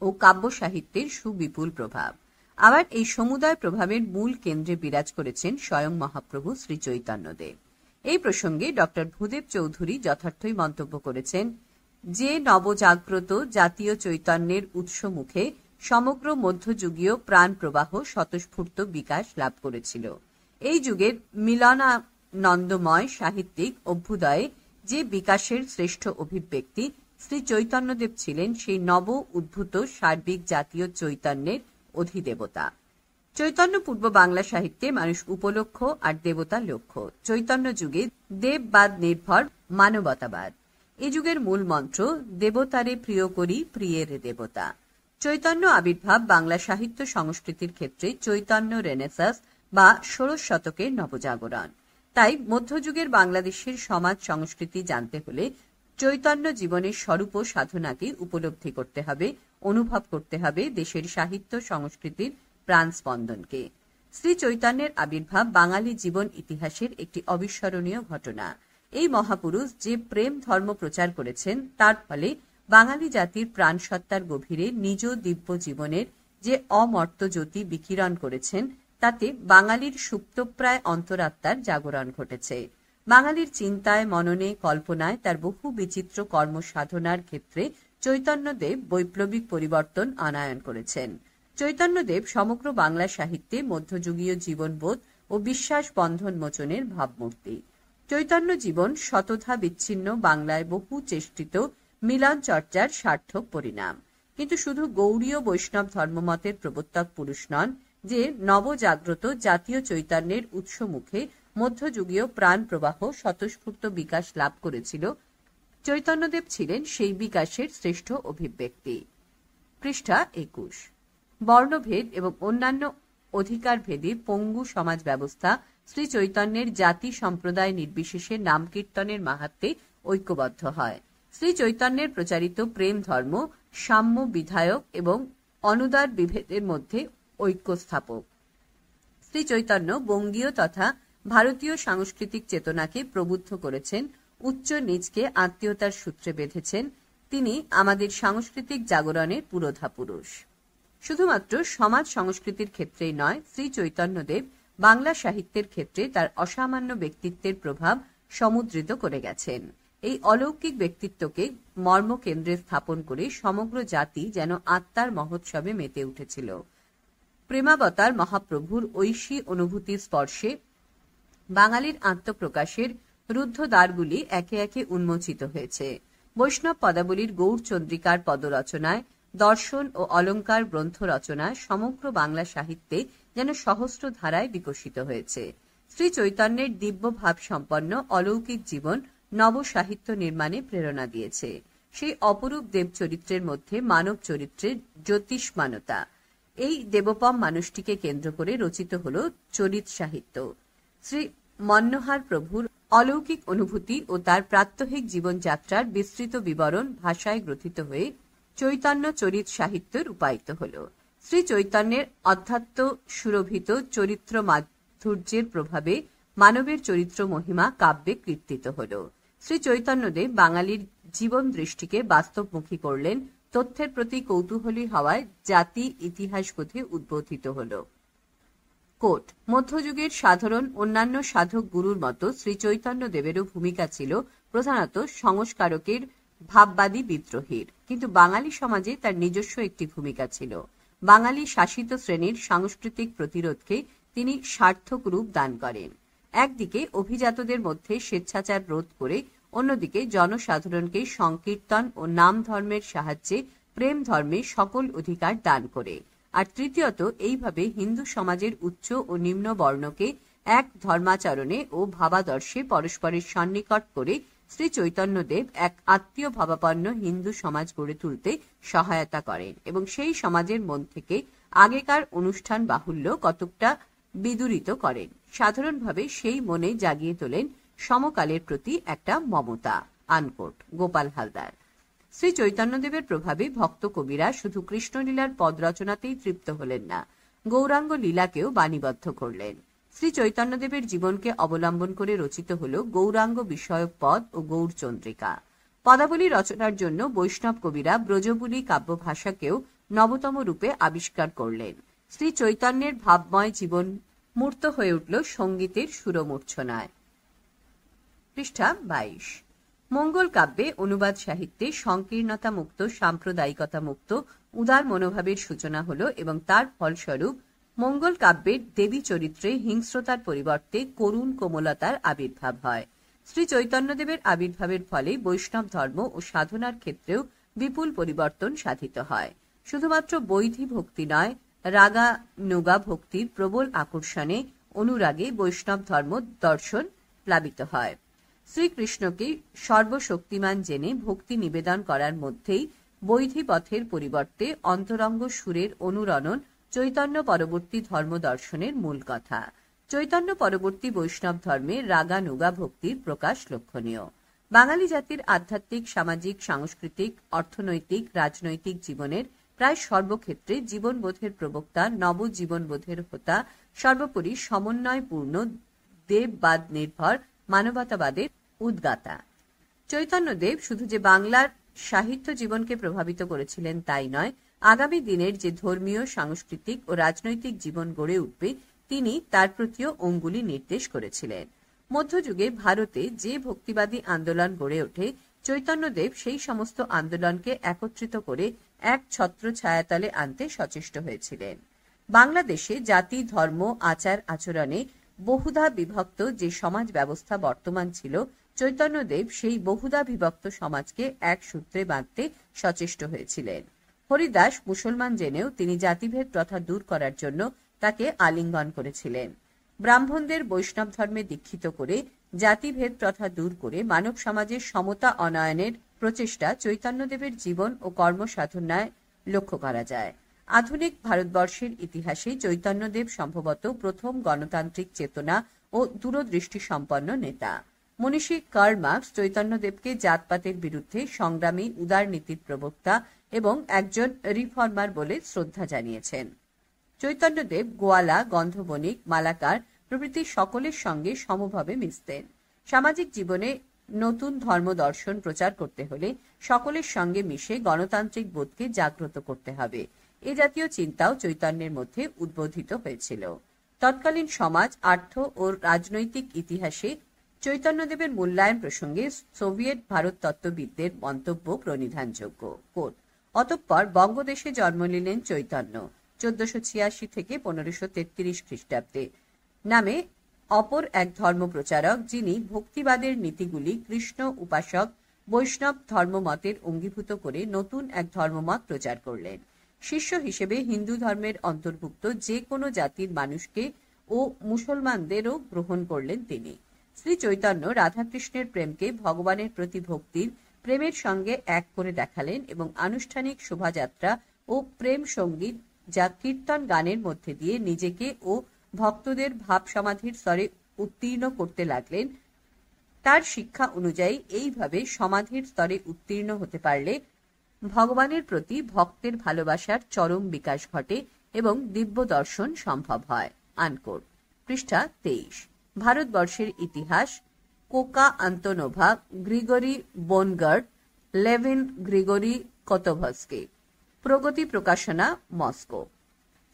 ও কাব্য সাহিত্যের সুবিপুল প্রভাব। আবার এই সমুদয় প্রভাবের মূল কেন্দ্রে বিরাজ করেছেন স্বয়ং মহাপ্রভু শ্রী চৈতন্যদেব। এই প্রসঙ্গে ডক্টর ভূদেব চৌধুরী যথার্থই মন্তব্য করেছেন, যে নবজাগ্রত জাতীয় চৈতন্যের উৎস মুখে সমগ্র মধ্যযুগীয় প্রাণ প্রবাহ স্বতঃস্ফূর্ত বিকাশ লাভ করেছিল। এই যুগের মিলনানন্দময় সাহিত্যিক অভ্যুদয়ে যে বিকাশের শ্রেষ্ঠ অভিব্যক্তি শ্রী চৈতন্যদেব ছিলেন, সেই নব উদ্ভূত সার্বিক জাতীয় চৈতন্যের অধিদেবতা। চৈতন্য পূর্ব বাংলা সাহিত্যে মানুষ উপলক্ষ আর দেবতা লক্ষ্য। চৈতন্য যুগে দেববাদ নির্ভর মানবতাবাদ। এই যুগের মূল মন্ত্র দেবতারে প্রিয় করি, প্রিয়ের দেবতা। চৈতন্য আবির্ভাব বাংলা সাহিত্য সংস্কৃতির ক্ষেত্রে চৈতন্য রেনেসাস বা ষোড়শ শতকের নবজাগরণ। তাই মধ্যযুগের বাংলাদেশের সমাজ সংস্কৃতি জানতে হলে চৈতন্য জীবনের স্বরূপ ও সাধনাকে উপলব্ধি করতে হবে, অনুভব করতে হবে দেশের সাহিত্য সংস্কৃতির প্রাণ স্পন্দনকে। শ্রী চৈতন্যের আবির্ভাব বাঙালি জীবন ইতিহাসের একটি অবিস্মরণীয় ঘটনা। এই মহাপুরুষ যে প্রেম ধর্ম প্রচার করেছেন, তার ফলে বাঙালি জাতির প্রাণসত্তার গভীরে নিজ দিব্য জীবনের যে অমর্ত্য জ্যোতি বিকিরণ করেছেন, তাতে বাঙালির সুপ্তপ্রায় অন্তরাত্মার জাগরণ ঘটেছে। বাঙালির চিন্তায়, মননে, কল্পনায় তার বহু বিচিত্র কর্মসাধনার ক্ষেত্রে চৈতন্যদেব বৈপ্লবিক পরিবর্তন আনয়ন করেছেন। চৈতন্যদেব সমগ্র বাংলা সাহিত্যে মধ্যযুগীয় জীবনবোধ ও বিশ্বাস বন্ধন মোচনের ভাবমূর্তি। চৈতন্য জীবন শতধা বিচ্ছিন্ন বাংলায় বহু চেষ্টিত মিলন চর্চার সার্থক পরিণাম। কিন্তু শুধু গৌড়ীয় বৈষ্ণব ধর্মমতের প্রবর্তক পুরুষ নন, যে নবজাগ্রত জাতীয় চৈতন্যের উৎস মুখে মধ্যযুগীয় প্রাণ প্রবাহ স্বতঃস্ফূর্ত বিকাশ লাভ করেছিল, চৈতন্যদেব ছিলেন সেই বিকাশের শ্রেষ্ঠ অভিব্যক্তি। পৃষ্ঠা 21। বর্ণভেদ এবং অন্যান্য অধিকারভেদী পঙ্গু সমাজ ব্যবস্থা শ্রী চৈতন্যের জাতি সম্প্রদায় নির্বিশেষে নাম কীর্তনের মাহাত্ম্যে ঐক্যবদ্ধ হয়। শ্রী চৈতন্যের প্রচারিত প্রেম ধর্ম সাম্য বিধায়ক এবং অনুদার বিভেদের মধ্যে ঐক্য স্থাপক। শ্রী চৈতন্য বঙ্গীয় তথা ভারতীয় সাংস্কৃতিক চেতনাকে প্রবুদ্ধ করেছেন, উচ্চ নীচকে আত্মীয়তার সূত্রে বেঁধেছেন। তিনি আমাদের সাংস্কৃতিক জাগরণের পুরোধা পুরুষ। শুধুমাত্র সমাজ সংস্কৃতির ক্ষেত্রেই নয়, শ্রী চৈতন্যদেব বাংলা সাহিত্যের ক্ষেত্রে তার অসামান্য ব্যক্তিত্বের প্রভাব সমুদ্রিত করে গেছেন। এই অলৌকিক ব্যক্তিত্বকে মর্মকেন্দ্রে স্থাপন করে সমগ্র জাতি যেন আত্মার মহোৎসবে মেতে উঠেছিল। প্রেমাবতার মহাপ্রভুর ঐশী অনুভূতির স্পর্শে বাঙালির আত্মপ্রকাশের রুদ্ধ দ্বারগুলি একে একে উন্মোচিত হয়েছে। বৈষ্ণব পদাবলীর গৌড়চন্দ্রিকার পদরচনায়, দর্শন ও অলঙ্কার গ্রন্থ রচনায় সমগ্র বাংলা সাহিত্যে যেন সহস্র ধারায় বিকশিত হয়েছে। শ্রী চৈতন্যের দিব্য ভাব সম্পন্ন অলৌকিক জীবন নব সাহিত্য নির্মাণে প্রেরণা দিয়েছে। সেই অপরূপ দেব চরিত্রের মধ্যে মানব চরিত্রের জ্যোতিষ্মানতা। এই দেবপম মানুষটিকে কেন্দ্র করে রচিত হল চরিত সাহিত্য। শ্রী মনোহর প্রভুর অলৌকিক অনুভূতি ও তার প্রাত্যহিক জীবনযাত্রার বিস্তৃত বিবরণ ভাষায় গ্রথিত হয়ে চৈতন্য চরিত সাহিত্য রূপায়িত হল। শ্রী চৈতন্যের অধ্যাত্ম সুরভিত চরিত্র মাধুর্যের প্রভাবে মানবের চরিত্র মহিমা কাব্যে কীর্তিত হল। শ্রী চৈতন্যদেব বাঙালির জীবন দৃষ্টিকে বাস্তবমুখী করলেন, তথ্যের প্রতি কৌতূহলী হওয়ায় জাতি ইতিহাস বোধে উদ্বোধিত হল। কোট মধ্যযুগের সাধারণ অন্যান্য সাধক গুরুর মতো শ্রী চৈতন্য দেবেরও ভূমিকা ছিল প্রধানত সংস্কারকের ভাববাদী বিদ্রোহীর, কিন্তু বাঙালি সমাজে তার নিজস্ব একটি ভূমিকা ছিল। বাঙালি শাসিত শ্রেণীর সাংস্কৃতিক প্রতিরোধকে তিনি সার্থক রূপ দান করেন। একদিকে অভিজাতদের মধ্যে স্বেচ্ছাচার রোধ করে, অন্যদিকে জনসাধারণকে সংকীর্তন ও নাম ধর্মের সাহায্যে প্রেম ধর্মে সকল অধিকার দান করে, আর তৃতীয়ত এইভাবে হিন্দু সমাজের উচ্চ ও নিম্ন বর্ণকে এক ধর্মাচরণে ও ভাবাদর্শে পরস্পরের সন্নিকট করে শ্রী চৈতন্যদেব এক আত্মীয় ভাবাপন্ন হিন্দু সমাজ গড়ে তুলতে সহায়তা করেন এবং সেই সমাজের মন থেকে আগেকার অনুষ্ঠান বাহুল্য কতকটা বিদূরিত করেন। সাধারণভাবে সেই মনে জাগিয়ে তোলেন সমকালের প্রতি একটা মমতা। আনকোট। গোপাল হালদার। শ্রী চৈতন্যদেবের প্রভাবে ভক্ত কবিরা শুধু কৃষ্ণলীলার পদ রচনাতেই তৃপ্ত হলেন না, গৌরাঙ্গ লীলাকেও বাণীবদ্ধ করলেন। শ্রী চৈতন্যদেবের জীবনকে অবলম্বন করে রচিত হল গৌরাঙ্গ বিষয়ক পদ ও গৌরচন্দ্রিকা। পদাবলী রচনার জন্য বৈষ্ণব কবিরা ব্রজবুলি কাব্য ভাষাকেও নবতম রূপে আবিষ্কার করলেন। শ্রী চৈতন্যের ভাবময় জীবন মূর্ত হয়ে উঠল সঙ্গীতের সুরমূর্ছনায়। পৃষ্ঠা 22। মঙ্গল কাব্যে অনুবাদ সাহিত্যে সংকীর্ণতা মুক্ত, সাম্প্রদায়িকতা মুক্ত উদার মনোভাবের সূচনা হল এবং তার ফলস্বরূপ মঙ্গল কাব্যের দেবী চরিত্রে হিংস্রতার পরিবর্তে করুণ কোমলতার আবির্ভাব হয়। শ্রী চৈতন্যদেবের আবির্ভাবের ফলে বৈষ্ণব ধর্ম ও সাধনার ক্ষেত্রেও বিপুল পরিবর্তন সাধিত হয়। শুধুমাত্র বৈধী ভক্তি নয়, রাগা নুগা ভক্তির প্রবল আকর্ষণে অনুরাগে বৈষ্ণব ধর্ম দর্শন প্লাবিত হয়। শ্রীকৃষ্ণকে সর্বশক্তিমান জেনে ভক্তি নিবেদন করার মধ্যেই বৈধী পথের পরিবর্তে অন্তরঙ্গ সুরের অনুরণন চৈতন্য পরবর্তী ধর্ম দর্শনের মূল কথা। চৈতন্য পরবর্তী বৈষ্ণব ধর্মে রাগা নুগা ভক্তির প্রকাশ লক্ষণীয়। বাঙালি জাতির আধ্যাত্মিক, সামাজিক, সাংস্কৃতিক, অর্থনৈতিক, রাজনৈতিক জীবনের প্রায় সর্বক্ষেত্রে জীবনবোধের প্রবক্তা, নবজীবনবোধের হোতা, সর্বোপরি সমন্বয়পূর্ণ দেববাদ নির্ভর মানবতাবাদের উদ্গাতা। চৈতন্যদেব শুধু যে বাংলার সাহিত্য জীবনকে প্রভাবিত করেছিলেন তাই নয়, আগামী দিনের যে ধর্মীয়, সাংস্কৃতিক ও রাজনৈতিক জীবন গড়ে উঠবে তিনি তার প্রতিও অঙ্গুলি নির্দেশ করেছিলেন। মধ্যযুগে ভারতে যে ভক্তিবাদী আন্দোলন গড়ে ওঠে, চৈতন্যদেব সেই সমস্ত আন্দোলনকে একত্রিত করে এক ছত্র ছায়াতলে আনতে সচেষ্ট হয়েছিলেন। বাংলাদেশে জাতি, ধর্ম, আচার আচরণে বহুধা বিভক্ত যে সমাজ ব্যবস্থা বর্তমান ছিল, চৈতন্যদেব সেই বহুধা বিভক্ত সমাজকে এক সূত্রে বাঁধতে সচেষ্ট হয়েছিলেন। হরিদাস মুসলমান জেনেও তিনি জাতিভেদ প্রথা দূর করার জন্য তাকে আলিঙ্গন করেছিলেন। ব্রাহ্মণদের বৈষ্ণব ধর্মে দীক্ষিত করে জাতিভেদ প্রথা দূর করে মানব সমাজের সমতা অনয়নের প্রচেষ্টা চৈতন্যদেবের জীবন ও কর্মসাধনায় লক্ষ্য করা যায়। আধুনিক ভারতবর্ষের ইতিহাসে চৈতন্যদেব সম্ভবত প্রথম গণতান্ত্রিক চেতনা ও দূরদৃষ্টি সম্পন্ন নেতা। মনীষী কার্ল মার্কস চৈতন্যদেবকে জাতপাতের বিরুদ্ধে সংগ্রামী, উদারনীতির প্রবক্তা এবং একজন রিফর্মার বলে শ্রদ্ধা জানিয়েছেন। চৈতন্যদেব গোয়ালা, গন্ধবণিক, মালাকার প্রভৃতি সকলের সঙ্গে সমভাবে মিশতেন। সামাজিক জীবনে নতুন ধর্ম দর্শন প্রচার করতে হলে সকলের সঙ্গে মিশে গণতান্ত্রিক বোধকে জাগ্রত করতে হবে, এ জাতীয় চিন্তাও চৈতন্যের মধ্যে উদ্বোধিত হয়েছিল। তৎকালীন সমাজ, আর্থ ও রাজনৈতিক ইতিহাসে চৈতন্যদেবের মূল্যায়ন প্রসঙ্গে সোভিয়েত ভারত তত্ত্ববিদদের মন্তব্য প্রণিধানযোগ্য। অতঃপর বঙ্গদেশে জন্ম নিলেন চৈতন্য 1486 থেকে 1533 খ্রিস্টাব্দে নামে অপর এক ধর্মপ্রচারক, যিনি ভক্তিবাদের নীতিগুলি কৃষ্ণ উপাসক বৈষ্ণব ধর্মমতের অঙ্গীভূত করে নতুন এক ধর্মমত প্রচার করলেন। শিষ্য হিসেবে হিন্দু ধর্মের অন্তর্ভুক্ত যে কোনো জাতির মানুষকে ও মুসলমানদেরও গ্রহণ করলেন তিনি। শ্রী চৈতন্য রাধাকৃষ্ণের প্রেমকে ভগবানের প্রতি ভক্তির প্রেমের সঙ্গে এক করে দেখালেন এবং আনুষ্ঠানিক শোভাযাত্রা ও প্রেম সঙ্গীত, যা কীর্তন গানের মধ্যে দিয়ে নিজেকে ও ভক্তদের ভাব সমাধির স্তরে উত্তীর্ণ করতে লাগলেন। তার শিক্ষা অনুযায়ী এইভাবে সমাধির স্তরে উত্তীর্ণ হতে পারলে ভগবানের প্রতি ভক্তের ভালোবাসার চরম বিকাশ ঘটে এবং দিব্য দর্শন সম্ভব হয়। আনকোট। পৃষ্ঠা 23। ভারতবর্ষের ইতিহাস, কোকা আন্তনোভা, গ্রিগরি বোনগার্ড, লেভিন গ্রিগরি কতোভস্কি। প্রগতি প্রকাশনা, মস্কো।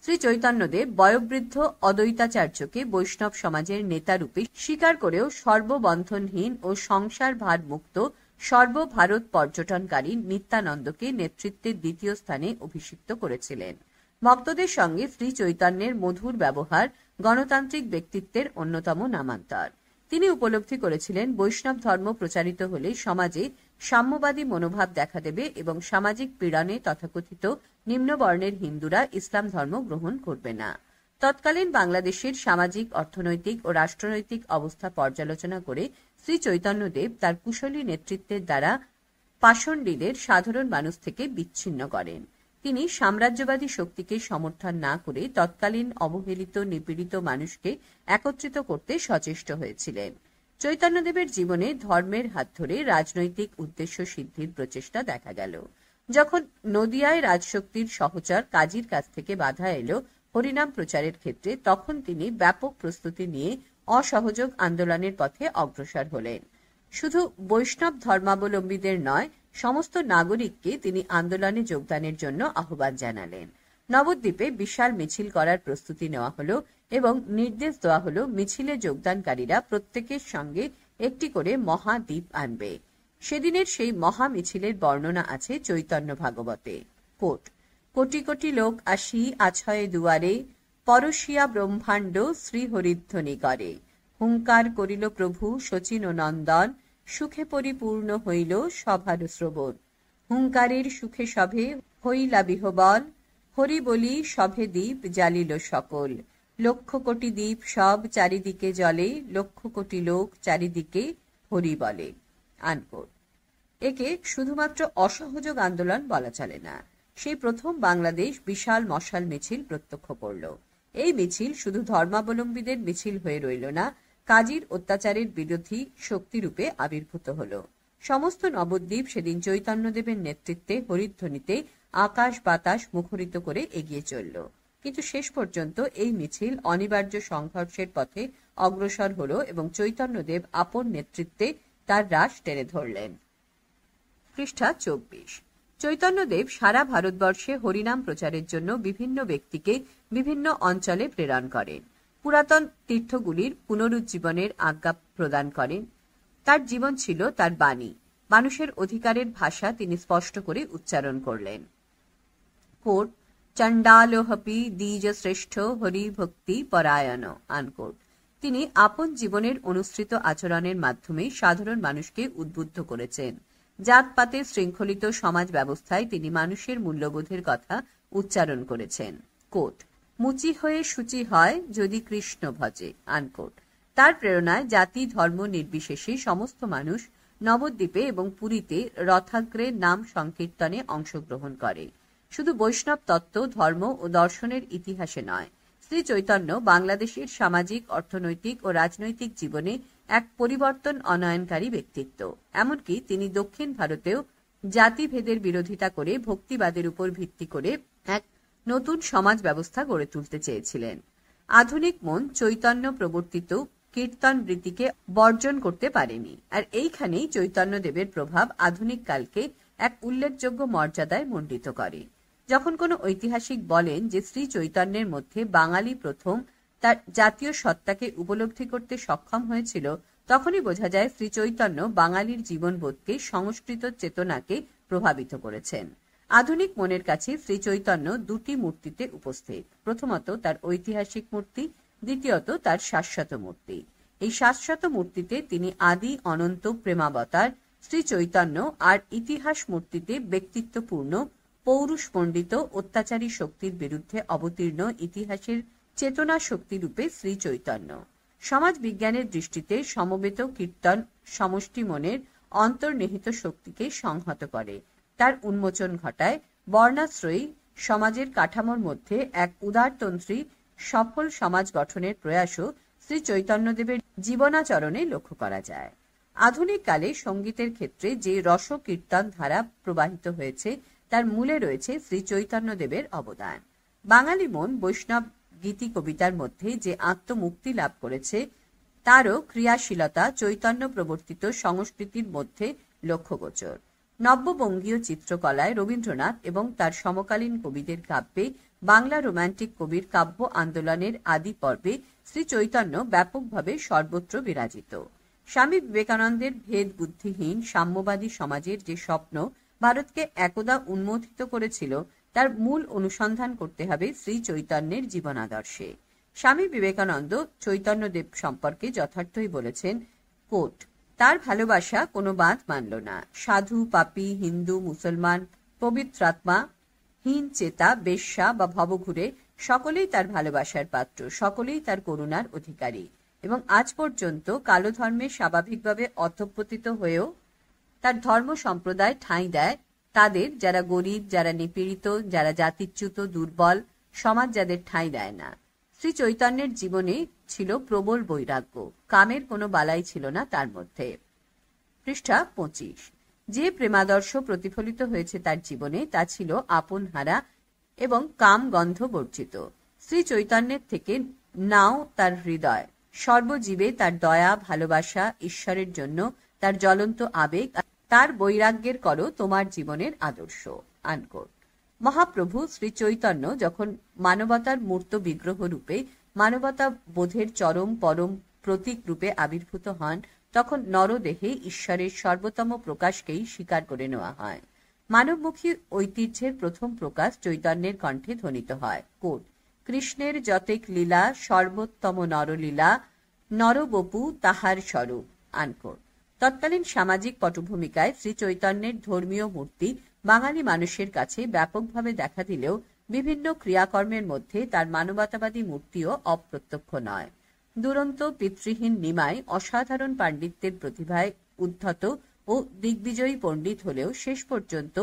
শ্রী চৈতন্যদেব বয়োবৃদ্ধ অদ্বৈতাচার্যকে বৈষ্ণব সমাজের নেতারূপে স্বীকার করেও সর্ববন্ধনহীন ও সংসার ভার মুক্ত সর্বভারত পর্যটনকারী নিত্যানন্দকে নেতৃত্বের দ্বিতীয় স্থানে অভিষিক্ত করেছিলেন। ভক্তদের সঙ্গে শ্রী চৈতন্যের মধুর ব্যবহার গণতান্ত্রিক ব্যক্তিত্বের অন্যতম নামান্তর। তিনি উপলব্ধি করেছিলেন বৈষ্ণব ধর্ম প্রচারিত হলে সমাজে সাম্যবাদী মনোভাব দেখা দেবে এবং সামাজিক পীড়নে তথাকথিত নিম্নবর্ণের হিন্দুরা ইসলাম ধর্ম গ্রহণ করবে না। তৎকালীন বাংলাদেশের সামাজিক, অর্থনৈতিক ও রাষ্ট্রনৈতিক অবস্থা পর্যালোচনা করে শ্রী চৈতন্যদেব তার কুশলী নেতৃত্বের দ্বারা পাষণ্ডীদের সাধারণ মানুষ থেকে বিচ্ছিন্ন করেন। তিনি সাম্রাজ্যবাদী শক্তিকে সমর্থন না করে তৎকালীন অবহেলিত, নিপীড়িত মানুষকে একত্রিত করতে সচেষ্ট হয়েছিলেন। চৈতন্যদেবের জীবনে ধর্মের হাত ধরে রাজনৈতিক উদ্দেশ্য সিদ্ধির প্রচেষ্টা দেখা গেল। যখন নদিয়ায় রাজশক্তির সহচর কাজীর কাছ থেকে বাধা এলো হরিনাম প্রচারের ক্ষেত্রে, তখন তিনি ব্যাপক প্রস্তুতি নিয়ে অসহযোগ আন্দোলনের পথে অগ্রসর হলেন। শুধু বৈষ্ণব ধর্মাবলম্বীদের নয়, সমস্ত নাগরিককে তিনি আন্দোলনে যোগদানের জন্য আহ্বান জানালেন। নবদ্বীপে বিশাল মিছিল করার প্রস্তুতি নেওয়া হলো এবং নির্দেশ দেওয়া হলো মিছিলে যোগদানকারীরা প্রত্যেকের সঙ্গে একটি করে মহাদীপ আনবে। সেদিনের সেই মহা মিছিলের বর্ণনা আছে চৈতন্য ভাগবতে। কোট, কোটি কোটি লোক আসি আছয় দুয়ারে, পরশিয়া ব্রহ্মাণ্ড শ্রীহরিধ্বনি করে। হুঙ্কার করিল প্রভু শচীন নন্দন, সুখে পরিপূর্ণ হইল সভার শ্রবণ। হুঙ্কারের সুখে সভে হইলা বিহবল, হরি বলি সভে দ্বীপ জ্বালিল সকল। লক্ষ কোটি দ্বীপ সব চারিদিকে জ্বলে, লক্ষ কোটি লোক চারিদিকে হরি বলে। আনকোট। একে শুধুমাত্র অসহযোগ আন্দোলন বলা চলে না। সেই প্রথম বাংলাদেশ বিশাল মশাল মিছিল প্রত্যক্ষ করল। এই মিছিল শুধু ধর্মাবলম্বীদের মিছিল হয়ে রইল না, কাজীর অত্যাচারের বিরোধী শক্তিরূপে আবির্ভূত হল। সমস্ত নবদ্বীপ সেদিন চৈতন্যদেবের নেতৃত্বে হরিধ্বনিতে আকাশ বাতাস মুখরিত করে এগিয়ে চলল। কিন্তু শেষ পর্যন্ত এই মিছিল অনিবার্য সংঘর্ষের পথে অগ্রসর হল এবং চৈতন্যদেব আপন নেতৃত্বে তার রাশ টেনে ধরলেন। পৃষ্ঠা 24। চৈতন্যদেব সারা ভারতবর্ষে হরিনাম প্রচারের জন্য বিভিন্ন ব্যক্তিকে বিভিন্ন অঞ্চলে প্রেরণ করেন। পুরাতন তীর্থগুলির পুনরুজ্জীবনের আজ্ঞা প্রদান করেন। তার জীবন ছিল তার বাণী। মানুষের অধিকারের ভাষা তিনি স্পষ্ট করে উচ্চারণ করলেন। কোট, চণ্ডালোহপি দ্বিজ শ্রেষ্ঠ হরি ভক্তি পরায়ণ। আনকোট। তিনি আপন জীবনের অনুসৃত আচরণের মাধ্যমে সাধারণ মানুষকে উদ্বুদ্ধ করেছেন। জাতপাতের শৃঙ্খলিত সমাজ ব্যবস্থায় তিনি মানুষের মূল্যবোধের কথা উচ্চারণ করেছেন। কোট, মুচি হয়ে সূচি হয় যদি কৃষ্ণ ভজে। আনকোট। তার প্রেরণায় জাতি ধর্ম নির্বিশেষে সমস্ত মানুষ নবদ্বীপে এবং পুরীতে রথাগ্রে নাম সংকীর্তনে অংশগ্রহণ করে। শুধু বৈষ্ণব তত্ত্ব, ধর্ম ও দর্শনের ইতিহাসে নয়, শ্রী চৈতন্য বাংলাদেশের সামাজিক, অর্থনৈতিক ও রাজনৈতিক জীবনে এক পরিবর্তন অনয়নকারী ব্যক্তিত্ব। এমনকি তিনি দক্ষিণ ভারতেও জাতিভেদের বিরোধিতা করে ভক্তিবাদের উপর ভিত্তি করে এক নতুন সমাজ ব্যবস্থা গড়ে তুলতে চেয়েছিলেন। আধুনিক মন চৈতন্য প্রবর্তিত কীর্তন রীতিকে বর্জন করতে পারেনি, আর এইখানেই চৈতন্যদেবের প্রভাব আধুনিক কালকে এক উল্লেখযোগ্য মর্যাদায় মণ্ডিত করে। যখন কোনো ঐতিহাসিক বলেন যে শ্রী চৈতন্যের মধ্যে বাঙালি প্রথম তার জাতীয় সত্তাকে উপলব্ধি করতে সক্ষম হয়েছিল, তখনই বোঝা যায় শ্রী চৈতন্য বাঙালির জীবনবোধকে, সংস্কৃত চেতনাকে প্রভাবিত করেছেন। আধুনিক মনের কাছে শ্রী চৈতন্য দুটি মূর্তিতে উপস্থিত। প্রথমত তার ঐতিহাসিক মূর্তি, দ্বিতীয়ত তার শাশ্বত মূর্তি। এই শাশ্বত মূর্তিতে তিনি আদি অনন্ত প্রেমাবতার শ্রী চৈতন্য, আর ইতিহাস মূর্তিতে ব্যক্তিত্বপূর্ণ পৌরুষমণ্ডিত অত্যাচারী শক্তির বিরুদ্ধে অবতীর্ণ ইতিহাসের চেতনা শক্তি রূপে শ্রী চৈতন্য। সমাজ বিজ্ঞানের দৃষ্টিতে সমবেত কীর্তন সমষ্টি মনের অন্তর্নিহিত শক্তিকে সংহত করে, তার উন্মোচন ঘটায়। বর্ণাশ্রয়ী সমাজের কাঠামোর মধ্যে এক উদারতন্ত্রী সফল সমাজ গঠনের প্রয়াসও শ্রী চৈতন্যদেবের জীবনাচরণে লক্ষ্য করা যায়। আধুনিক কালে সঙ্গীতের ক্ষেত্রে যে রস কীর্তন ধারা প্রবাহিত হয়েছে, তার মূলে রয়েছে শ্রী চৈতন্যদেবের অবদান। বাঙালি মন বৈষ্ণব গীতি কবিতার মধ্যে যে আত্মমুক্তি লাভ করেছে, তারও ক্রিয়াশীলতা চৈতন্য প্রবর্তিত সংস্কৃতির মধ্যে লক্ষ্যগোচর। নব্যবঙ্গীয় চিত্রকলায় রবীন্দ্রনাথ এবং তার সমকালীন কবিদের কাব্যে বাংলা রোমান্টিক কবির কাব্য আন্দোলনের আদি পর্বে শ্রী চৈতন্য ব্যাপকভাবে সর্বত্র বিরাজিত। স্বামী বিবেকানন্দের ভেদ বুদ্ধিহীন সাম্যবাদী সমাজের যে স্বপ্ন ভারতকে একদা উন্মোচিত করেছিল, তার মূল অনুসন্ধান করতে হবে শ্রী চৈতন্যের জীবন আদর্শে। স্বামী বিবেকানন্দ চৈতন্যদেব সম্পর্কে যথার্থই বলেছেন, কোট, তার ভালোবাসা কোনো বাঁধ মানল না। সাধু, পাপী, হিন্দু, মুসলমান, পবিত্রাত্মা, হীন চেতা, বেশ্যা বা ভবঘুরে সকলেই তার ভালোবাসার পাত্র, সকলেই তার করুণার অধিকারী। এবং আজ পর্যন্ত কালো ধর্মে স্বাভাবিকভাবে অধঃপতিত হয়েও তার ধর্ম সম্প্রদায় ঠাঁই দেয় তাদের, যারা গরিব, যারা নিপীড়িত, যারা জাতিচ্যুত, দুর্বল, সমাজ যাদের ঠাঁই দেয় না। শ্রী চৈতন্যের জীবনে ছিল প্রবল বৈরাগ্য, কামের কোনো বালাই ছিল না তার মধ্যে। পৃষ্ঠা 25। যে প্রেমাদর্শ প্রতিফলিত হয়েছে তার জীবনে তা ছিল আপন হারা এবং কাম গন্ধ বর্জিত। শ্রী চৈতন্যের থেকে নাও তার হৃদয়, সর্বজীবে তার দয়া, ভালোবাসা, ঈশ্বরের জন্য তার জ্বলন্ত আবেগ, তার বৈরাগ্যের করো তোমার জীবনের আদর্শ। আনকোট। মহাপ্রভু শ্রী চৈতন্য যখন মানবতার মূর্ত বিগ্রহ রূপে, মানবতা বোধের চরম পরম প্রতীক রূপে আবির্ভূত হন, তখন নরদেহে ঈশ্বরের সর্বোত্তম প্রকাশকেই স্বীকার করে নেওয়া হয়। মানবমুখী ঐতিহ্যের প্রথম প্রকাশ চৈতন্যের কণ্ঠে ধ্বনিত হয়, কোট, কৃষ্ণের যতেক লীলা সর্বোত্তম নরলীলা, নরবপু তাহার স্বরূপ। আনকোট। তৎকালীন সামাজিক পটভূমিকায় শ্রী চৈতন্যের ধর্মীয় মূর্তি বাঙালি মানুষের কাছে ব্যাপকভাবে দেখা দিলেও বিভিন্ন ক্রিয়াকর্মের মধ্যে তার মানবতাবাদী মূর্তিও অপ্রত্যক্ষ নয়। দুরন্ত পিতৃহীন নিমাই অসাধারণ পাণ্ডিত্যের প্রতিভায় উদ্ধত ও দিগ্বিজয়ী পণ্ডিত হলেও শেষ পর্যন্ত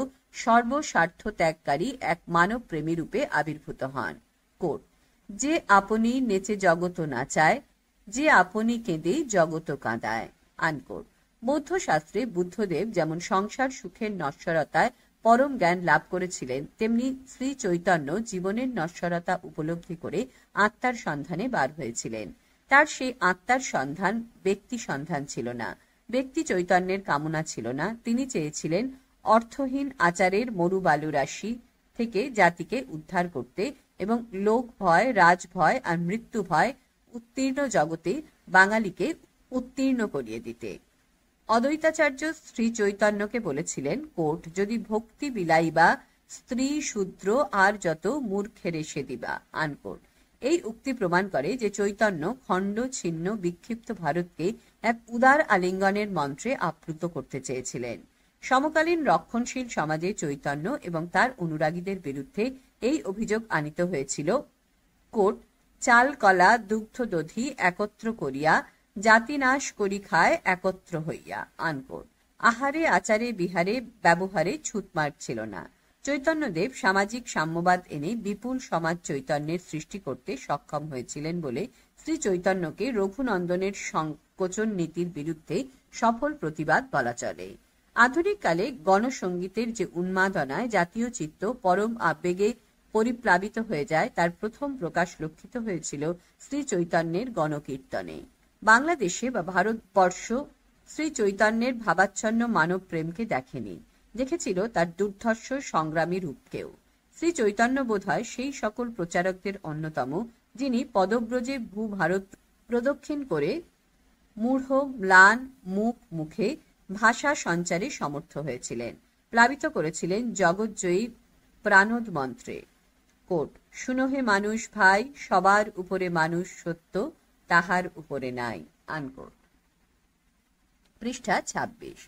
সর্বস্বার্থ ত্যাগকারী এক মানব প্রেমী রূপে আবির্ভূত হন। কোট, যে আপনি নেচে জগত নাচায়, যে আপনি কেঁদে জগত কাঁদায়। আনকোট। বৌদ্ধ শাস্ত্রে বুদ্ধদেব যেমন সংসার সুখের নশ্বরতায় পরম জ্ঞান লাভ করেছিলেন, তেমনি শ্রী চৈতন্য জীবনের নশ্বরতা উপলব্ধি করে আত্মার সন্ধানে বার হয়েছিলেন। তার সেই আত্মার সন্ধান ব্যক্তি সন্ধান ছিল না, ব্যক্তি চৈতন্যের কামনা ছিল না। তিনি চেয়েছিলেন অর্থহীন আচারের মরুবালু রাশি থেকে জাতিকে উদ্ধার করতে এবং লোক ভয়, রাজভয় আর মৃত্যু ভয় উত্তীর্ণ জগতে বাঙালিকে উত্তীর্ণ করিয়ে দিতে। অদ্বৈতাচার্য শ্রী চৈতন্যকে বলেছিলেন, কোট, যদি ভক্তি বিলাইবা স্ত্রী শূদ্র আর যত মূর্খেরে সে দিবা। আনকোট। এই উক্তি প্রমাণ করে যে চৈতন্য খণ্ড ছিন্ন বিক্ষিপ্ত ভারতকে এক উদার আলিঙ্গনের মন্ত্রে আপ্লুত করতে চেয়েছিলেন। সমকালীন রক্ষণশীল সমাজে চৈতন্য এবং তার অনুরাগীদের বিরুদ্ধে এই অভিযোগ আনিত হয়েছিল, কোট, চাল কলা দুগ্ধ দধি একত্র করিয়া জাতি নাশ করি খায় একত্র হইয়া। আনকোট। আহারে আচারে বিহারে ব্যবহারে ছুতমার ছিল না। চৈতন্যদেব সামাজিক সাম্যবাদ এনে বিপুল সমাজ চৈতন্যের সৃষ্টি করতে সক্ষম হয়েছিলেন বলে শ্রী চৈতন্যকে রঘুনন্দনের সংকোচন নীতির বিরুদ্ধে সফল প্রতিবাদ বলা চলে। আধুনিক কালে গণসঙ্গীতের যে উন্মাদনায় জাতীয় চিত্ত পরম আবেগে পরিপ্লাবিত হয়ে যায়, তার প্রথম প্রকাশ লক্ষিত হয়েছিল শ্রী চৈতন্যের গণকীর্তনে। বাংলাদেশে বা ভারতবর্ষ শ্রী চৈতন্যের ভাবাচ্ছন্ন মানব প্রেমকে দেখেনি, দেখেছিল তার দুর্ধর্ষ সংগ্রামী রূপকেও। শ্রী চৈতন্য বোধহয় সেই সকল প্রচারকদের অন্যতম, যিনি পদব্রজে ভূভারত প্রদক্ষিণ করে মূঢ় ম্লান মুখে ভাষা সঞ্চারে সমর্থ হয়েছিলেন, প্লাবিত করেছিলেন জগৎজয়ী প্রাণোদ মন্ত্রে। কোট, শুনহে মানুষ ভাই, সবার উপরে মানুষ সত্য, তাহার উপরে নাই। আনকোট। পৃষ্ঠা 26।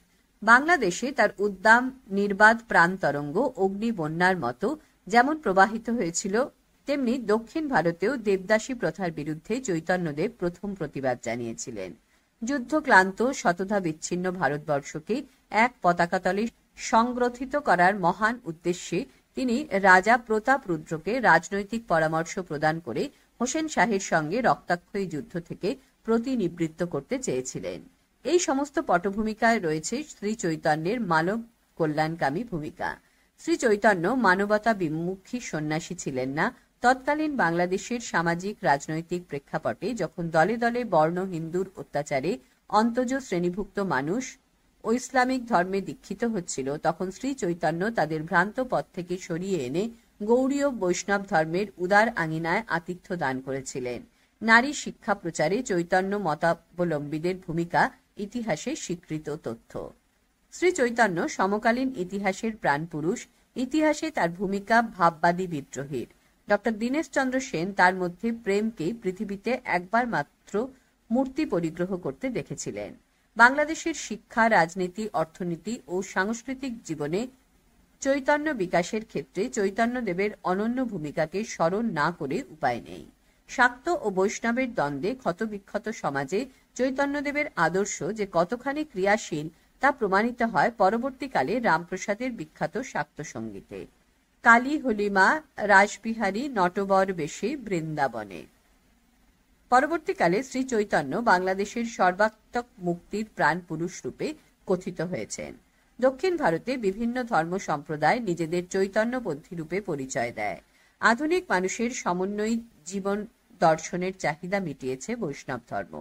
বাংলাদেশে তার উদ্দাম নির্বাদ প্রাণ তরঙ্গ অগ্নি বন্যার মতো যেমন প্রবাহিত হয়েছিল, তেমনি দক্ষিণ ভারতেও দেবদাসী প্রথার বিরুদ্ধে চৈতন্যদেব প্রথম প্রতিবাদ জানিয়েছিলেন। যুদ্ধক্লান্ত শতধা বিচ্ছিন্ন ভারতবর্ষকে এক পতাকাতলে সংগ্রথিত করার মহান উদ্দেশ্যে তিনি রাজা প্রতাপ রুদ্রকে রাজনৈতিক পরামর্শ প্রদান করে হোসেন শাহের সঙ্গে রক্তাক্ষয়ী যুদ্ধ থেকে প্রতিনিবৃত্ত করতে চেয়েছিলেন। এই সমস্ত পটভূমিকায় রয়েছে শ্রী চৈতন্যের মানব কল্যাণকামী ভূমিকা। শ্রী চৈতন্য মানবতা বিমুখী সন্ন্যাসী ছিলেন না। তৎকালীন বাংলাদেশের সামাজিক রাজনৈতিক প্রেক্ষাপটে যখন দলে দলে বর্ণ হিন্দুর অত্যাচারে অন্তজ শ্রেণীভুক্ত মানুষ ও ইসলামিক ধর্মে দীক্ষিত হচ্ছিল, তখন শ্রী চৈতন্য তাদের ভ্রান্ত পথ থেকে সরিয়ে এনে গৌড়ীয় বৈষ্ণব ধর্মের উদার আঙিনায় আতিথ্য দান করেছিলেন। নারী শিক্ষা প্রচারে চৈতন্য মতাবলম্বীদের ভূমিকা ইতিহাসে স্বীকৃত তথ্য। শ্রী চৈতন্য সমকালীন ইতিহাসের প্রাণপুরুষ। ইতিহাসে তার ভূমিকা ভাববাদী বিদ্রোহীর। ডক্টর দীনেশচন্দ্র সেন তার মধ্যে প্রেমকেই পৃথিবীতে একবার মাত্র মূর্তি পরিগ্রহ করতে দেখেছিলেন। বাংলাদেশের শিক্ষা, রাজনীতি, অর্থনীতি ও সাংস্কৃতিক জীবনে চৈতন্য বিকাশের ক্ষেত্রে চৈতন্যদেবের অনন্য ভূমিকাকে স্মরণ না করে উপায় নেই। শাক্ত ও বৈষ্ণবের দ্বন্দ্বে ক্ষতবিক্ষত সমাজে চৈতন্যদেবের আদর্শ যে কতখানি ক্রিয়াশীল তা প্রমাণিত হয় পরবর্তীকালে রামপ্রসাদের বিখ্যাত শাক্ত সঙ্গীতে। কালী হলিমা রাসবিহারী নটবর বেশে বৃন্দাবনে। পরবর্তীকালে শ্রী চৈতন্য বাংলাদেশের সর্বাত্মক মুক্তির প্রাণ পুরুষ রূপে কথিত হয়েছেন। দক্ষিণ ভারতে বিভিন্ন ধর্ম সম্প্রদায় নিজেদের চৈতন্যপন্থী রূপে পরিচয় দেয়। আধুনিক মানুষের সমন্বয়ী জীবন দর্শনের চাহিদা মিটিয়েছে বৈষ্ণব ধর্ম।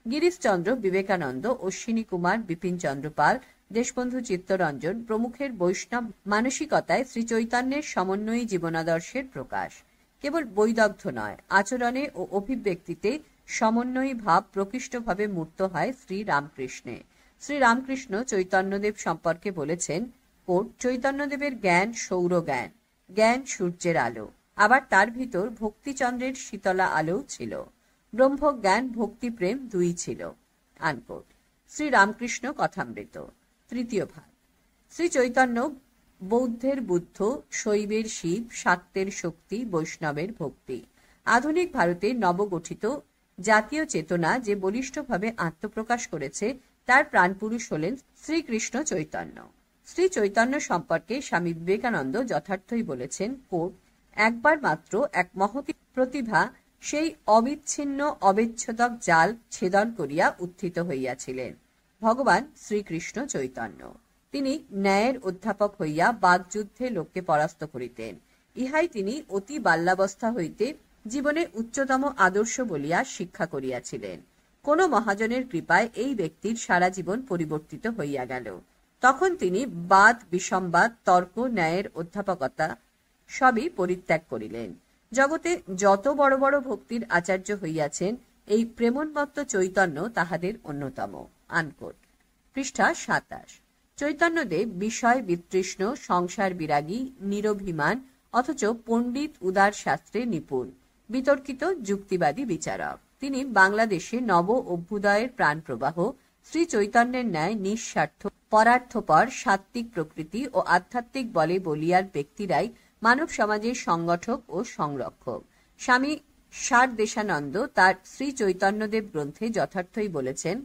গিরিশচন্দ্র, বিবেকানন্দ, অশ্বিনী কুমার, বিপিন চন্দ্র পাল, দেশবন্ধু চিত্তরঞ্জন প্রমুখের বৈষ্ণব মানসিকতায় শ্রী চৈতন্যের সমন্বয়ী জীবনাদর্শের প্রকাশ। কেবল বৈদগ্ধ্য নয়, আচরণে ও অভিব্যক্তিতে সমন্বয়ী ভাব প্রকৃষ্টভাবে মূর্ত হয় শ্রী রামকৃষ্ণে। শ্রী রামকৃষ্ণ চৈতন্যদেব সম্পর্কে বলেছেন, চৈতন্যদেবের জ্ঞান সৌর জ্ঞান, জ্ঞান সূর্যের আলো, আবার তার ভিতর ভক্তিচন্দ্রের শীতলা আলো ছিল। ব্রহ্মজ্ঞান, ভক্তিপ্রেম দুই ছিল। আনকোট। শ্রী রামকৃষ্ণ কথামৃত। তৃতীয় ভাগ। শ্রী চৈতন্য বৌদ্ধের বুদ্ধ, শৈবের শিব, শাক্তের শক্তি, বৈষ্ণবের ভক্তি। আধুনিক ভারতের নবগঠিত জাতীয় চেতনা যে বলিষ্ঠভাবে আত্মপ্রকাশ করেছে তার প্রাণপুরুষ হলেন শ্রীকৃষ্ণ চৈতন্য। শ্রী চৈতন্য সম্পর্কে স্বামী বিবেকানন্দ যথার্থই বলেছেন, একবার মাত্র এক মহতী প্রতিভা সেই অবিচ্ছিন্ন অবিচ্ছেদক জাল ছেদন করিয়া উত্থিত হইয়াছিলেন, ভগবান শ্রীকৃষ্ণ চৈতন্য। তিনি ন্যায়ের অধ্যাপক হইয়া বাগযুদ্ধে লোককে পরাস্ত করিতেন। ইহাই তিনি অতি বাল্যাবস্থা হইতে জীবনে উচ্চতম আদর্শ বলিয়া শিক্ষা করিয়াছিলেন। কোন মহাজনের কৃপায় এই ব্যক্তির সারা জীবন পরিবর্তিত হইয়া গেল। তখন তিনি বাদ, বিসম্বাদ, তর্ক, ন্যায়ের অধ্যাপকতা সবই পরিত্যাগ করিলেন। জগতে যত বড় বড় ভক্তির আচার্য হইয়াছেন, এই প্রেমোন্মত্ত চৈতন্য তাহাদের অন্যতম। আনকোট। পৃষ্ঠা 27। চৈতন্যদেব বিষয় বিতৃষ্ণ, সংসার বিরাগী, নিরভিমান, অথচ পণ্ডিত, উদার শাস্ত্রে নিপুণ, বিতর্কিত যুক্তিবাদী বিচারক। তিনি বাংলাদেশে নব অভ্যুদয়ের প্রাণ প্রবাহ। শ্রী চৈতন্যের ন্যায় নিঃস্বার্থ, পরার্থপর, সাত্ত্বিক প্রকৃতি ও আধ্যাত্মিক বলে বলিয়ার ব্যক্তিরাই মানব সমাজের সংগঠক ও সংরক্ষক। স্বামী সারদেশানন্দ তার শ্রী চৈতন্যদেব গ্রন্থে যথার্থই বলেছেন,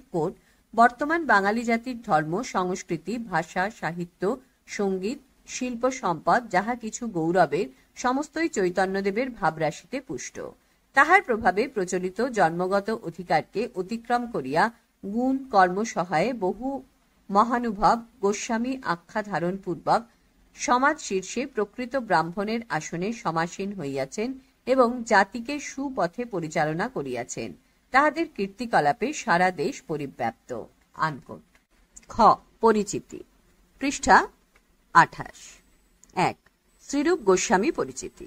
বর্তমান বাঙালি জাতির ধর্ম, সংস্কৃতি, ভাষা, সাহিত্য, সঙ্গীত, শিল্প সম্পদ যাহা কিছু গৌরবের, সমস্তই চৈতন্যদেবের ভাবরাশিতে পুষ্ট। তাহার প্রভাবে প্রচলিত জন্মগত অধিকারকে অতিক্রম করিয়া গুণ কর্ম সহায়ে বহু মহানুভব গোস্বামী আখ্যা ধারণ পূর্বক সমাজ শীর্ষে প্রকৃত ব্রাহ্মণের আসনে সমাসীন হইয়াছেন এবং জাতিকে সুপথে পরিচালনা করিয়াছেন। তাহাদের কীর্তিকলাপে সারা দেশ পরিব্যাপ্ত। আনকোট। খ। পরিচিতি। পৃষ্ঠা 28। 1. শ্রীরূপ গোস্বামী পরিচিতি।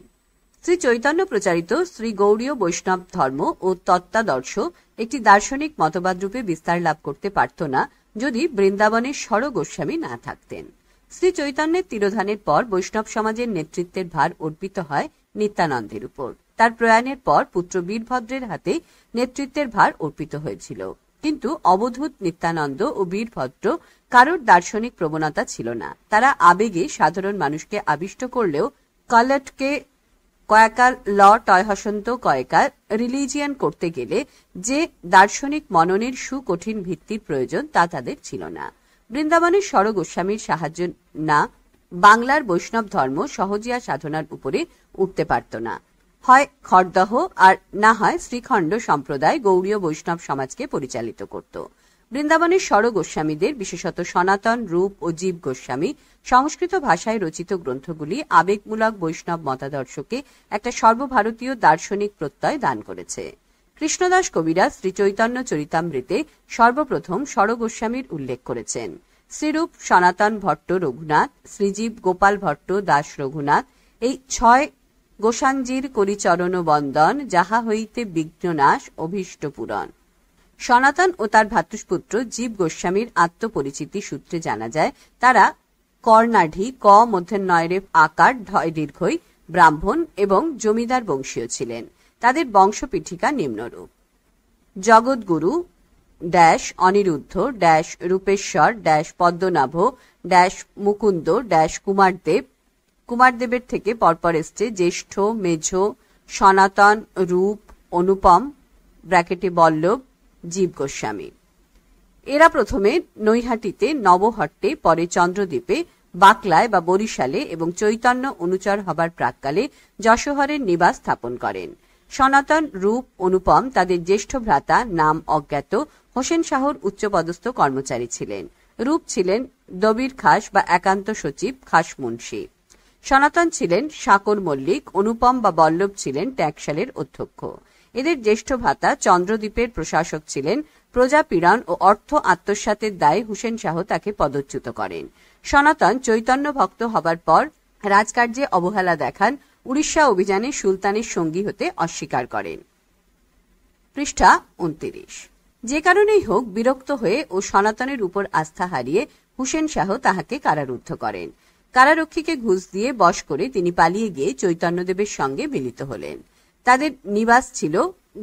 শ্রী চৈতন্য প্রচারিত শ্রী গৌড়ীয় বৈষ্ণব ধর্ম ও তত্ত্বাদর্শ একটি দার্শনিক মতবাদ রূপে বিস্তার লাভ করতে পারত না যদি বৃন্দাবনের ষড় গোস্বামী না থাকতেন। শ্রী চৈতন্যের তিরোধানের পর বৈষ্ণব সমাজের নেতৃত্বের ভার অর্পিত হয় নিত্যানন্দের উপর। তার প্রয়াণের পর পুত্র বীরভদ্রের হাতে নেতৃত্বের ভার অর্পিত হয়েছিল। কিন্তু অবধূত নিত্যানন্দ ও বীরভদ্র কারোর দার্শনিক প্রবণতা ছিল না। তারা আবেগে সাধারণ মানুষকে আবিষ্ট করলেও কলটকে কয়েকাল ল টয় হসন্ত কয়েকাল রিলিজিয়ান করতে গেলে যে দার্শনিক মননের সুকঠিন ভিত্তির প্রয়োজন তা তাদের ছিল না। বৃন্দাবনের ষড় গোস্বামীর সাহায্য না বাংলার বৈষ্ণব ধর্ম সহজিয়া সাধনার উপরে উঠতে পারত না। হয় খড়দহ আর না হয় শ্রীখণ্ড সম্প্রদায় গৌড়ীয় বৈষ্ণব সমাজকে পরিচালিত করত। বৃন্দাবনের ষড় গোস্বামীদের, বিশেষত সনাতন, রূপ ও জীব গোস্বামী সংস্কৃত ভাষায় রচিত গ্রন্থগুলি আবেগমূলক বৈষ্ণব মতাদর্শকে একটা সর্বভারতীয় দার্শনিক প্রত্যয় দান করেছে। কৃষ্ণদাস কবিরাজ শ্রী চৈতন্য চরিতামৃতে সর্বপ্রথম ষড় গোস্বামীর উল্লেখ করেছেন। শ্রীরূপ, সনাতন ভট্ট রঘুনাথ, শ্রীজীব গোপাল ভট্ট দাস রঘুনাথ এই 6 গোসাঞ্জির করিচরণ বন্দন, যাহা হইতে বিঘ্ননাশ অভীষ্ট পূরণ। সনাতন ও তার ভ্রাতুষ্পুত্র জীব গোস্বামীর আত্মপরিচিতি সূত্রে জানা যায় তারা কর্ণাঢী, ক মধ্যে আকার, ঢয় দীর্ঘই, ব্রাহ্মণ এবং জমিদার বংশীয় ছিলেন। তাদের বংশপীঠিকা নিম্নরূপ: Jagadguru dash Aniruddha dash Rupeshwar dash Padmanabha dash Mukunda dash Kumardev. কুমারদেবের থেকে পরপর এসছে জ্যেষ্ঠ, মেঝ, সনাতন, রূপ, অনুপম ব্র্যাকেটে বল্লভ, জীব গোস্বামী। এরা প্রথমে নৈহাটিতে, নবহট্টে, পরে চন্দ্রদ্বীপে, বাকলায় বা বরিশালে এবং চৈতন্য অনুচর হবার প্রাক্কালে যশোহরের নিবাস স্থাপন করেন। সনাতন, রূপ, অনুপম তাদের জ্যেষ্ঠ ভ্রাতা, নাম অজ্ঞাত, হোসেন শাহর উচ্চপদস্থ কর্মচারী ছিলেন। রূপ ছিলেন দবির খাস বা একান্ত সচিব, খাস মুন্সি। সনাতন ছিলেন সাকর মল্লিক, অনুপম বা বল্লভ ছিলেন ট্যাক্সশালের অধ্যক্ষ। এদের জ্যেষ্ঠ ভ্রাতা চন্দ্রদ্বীপের প্রশাসক ছিলেন। প্রজাপীড়ন ও অর্থ আত্মসাতের দায়ে হুসেন শাহ তাকে পদচ্যুত করেন। সনাতন চৈতন্য ভক্ত হবার পর রাজকার্যে অবহেলা দেখান, উড়িষ্যা অভিযানে সুলতানের সঙ্গী হতে অস্বীকার করেন। পৃষ্ঠা 29। যে কারণেই হোক বিরক্ত হয়ে ও সনাতনের উপর আস্থা হারিয়ে হুসেন শাহ তাহাকে কারারুদ্ধ করেন। কারারক্ষীকে ঘুষ দিয়ে বশ করে তিনি পালিয়ে গিয়ে চৈতন্যদেবের সঙ্গে মিলিত হলেন। তাদের নিবাস ছিল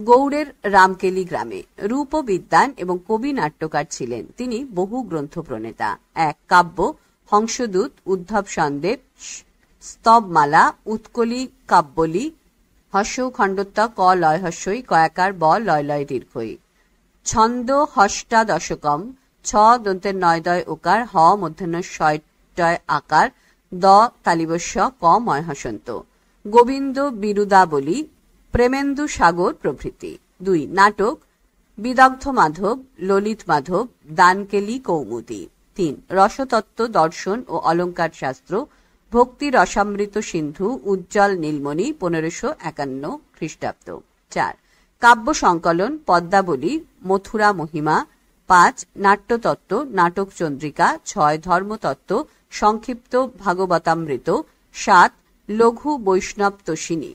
গৌড়ের রামকেলি গ্রামে। রূপ বিদ্বান এবং কবি নাট্যকার ছিলেন। তিনি বহু গ্রন্থ প্রণেতা: এক কাব্য হংসদূত, উদ্ধব সন্দেব, স্তবমালা, উৎকলী কাব্যলী, হস্য খণ্ডত্ব ক লয় হস্যই, কয়াকার ব লয় লয় দীর্ঘই, ছন্দ হষ্টাদশকম, ছ দন্তের নয়দয় ওকার, হ মধ্যাহ্ন শয়টয় আকার, দ তালিবস্য ক ময় হসন্ত, গোবিন্দ বিরুদাবলী, প্রেমেন্দু সাগর প্রভৃতি। 2 নাটক বিদগ্ধ মাধব, ললিত মাধব, দানকেলি কৌমুদী। 3 রসতত্ত্ব, দর্শন ও অলঙ্কার শাস্ত্র, ভক্তি রসামৃত সিন্ধু, উজ্জ্বল নীলমণি 1551 খ্রিস্টাব্দ। 4 কাব্য সংকলন, পদ্মাবলী, মথুরা মহিমা। 5 নাট্যতত্ত্ব, নাটক চন্দ্রিকা। 6 ধর্মতত্ত্ব, সংক্ষিপ্ত ভাগবতামৃত। 7 লঘু বৈষ্ণব তোষিনী।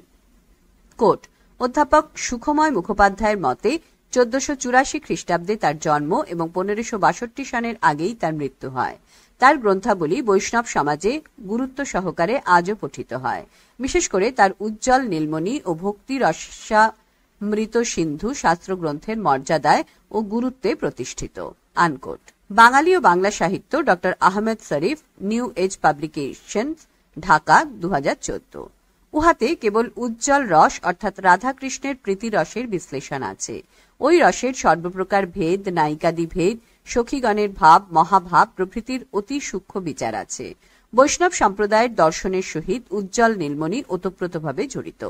কোট: অধ্যাপক সুখময় মুখোপাধ্যায়ের মতে 1484 খ্রিস্টাব্দে তার জন্ম এবং 1562 সনের আগেই তার মৃত্যু হয়। তার গ্রন্থাবলী বৈষ্ণব সমাজে গুরুত্ব সহকারে আজও পঠিত হয়। বিশেষ করে তার উজ্জ্বল নীলমণি ও ভক্তি রসামৃত সিন্ধু শাস্ত্রগ্রন্থের মর্যাদায় ও গুরুত্বে প্রতিষ্ঠিত। আনকোট। বাঙালি ও বাংলা সাহিত্য, ডক্টর আহমেদ শরীফ, নিউ এজ পাবলিকেশনস, ঢাকা, 2014। উহাতে কেবল উজ্জ্বল রস অর্থাৎ রাধাকৃষ্ণের প্রীতি রসের বিশ্লেষণ আছে। ওই রসের সর্বপ্রকার ভেদ, নায়িকাদি ভেদ, সখীগণের ভাব, মহাভাব প্রভৃতির অতি সূক্ষ্ম বিচার আছে। বৈষ্ণব সম্প্রদায়ের দর্শনের সহিত উজ্জ্বল নীলমণি ওতপ্রোতভাবে জড়িত।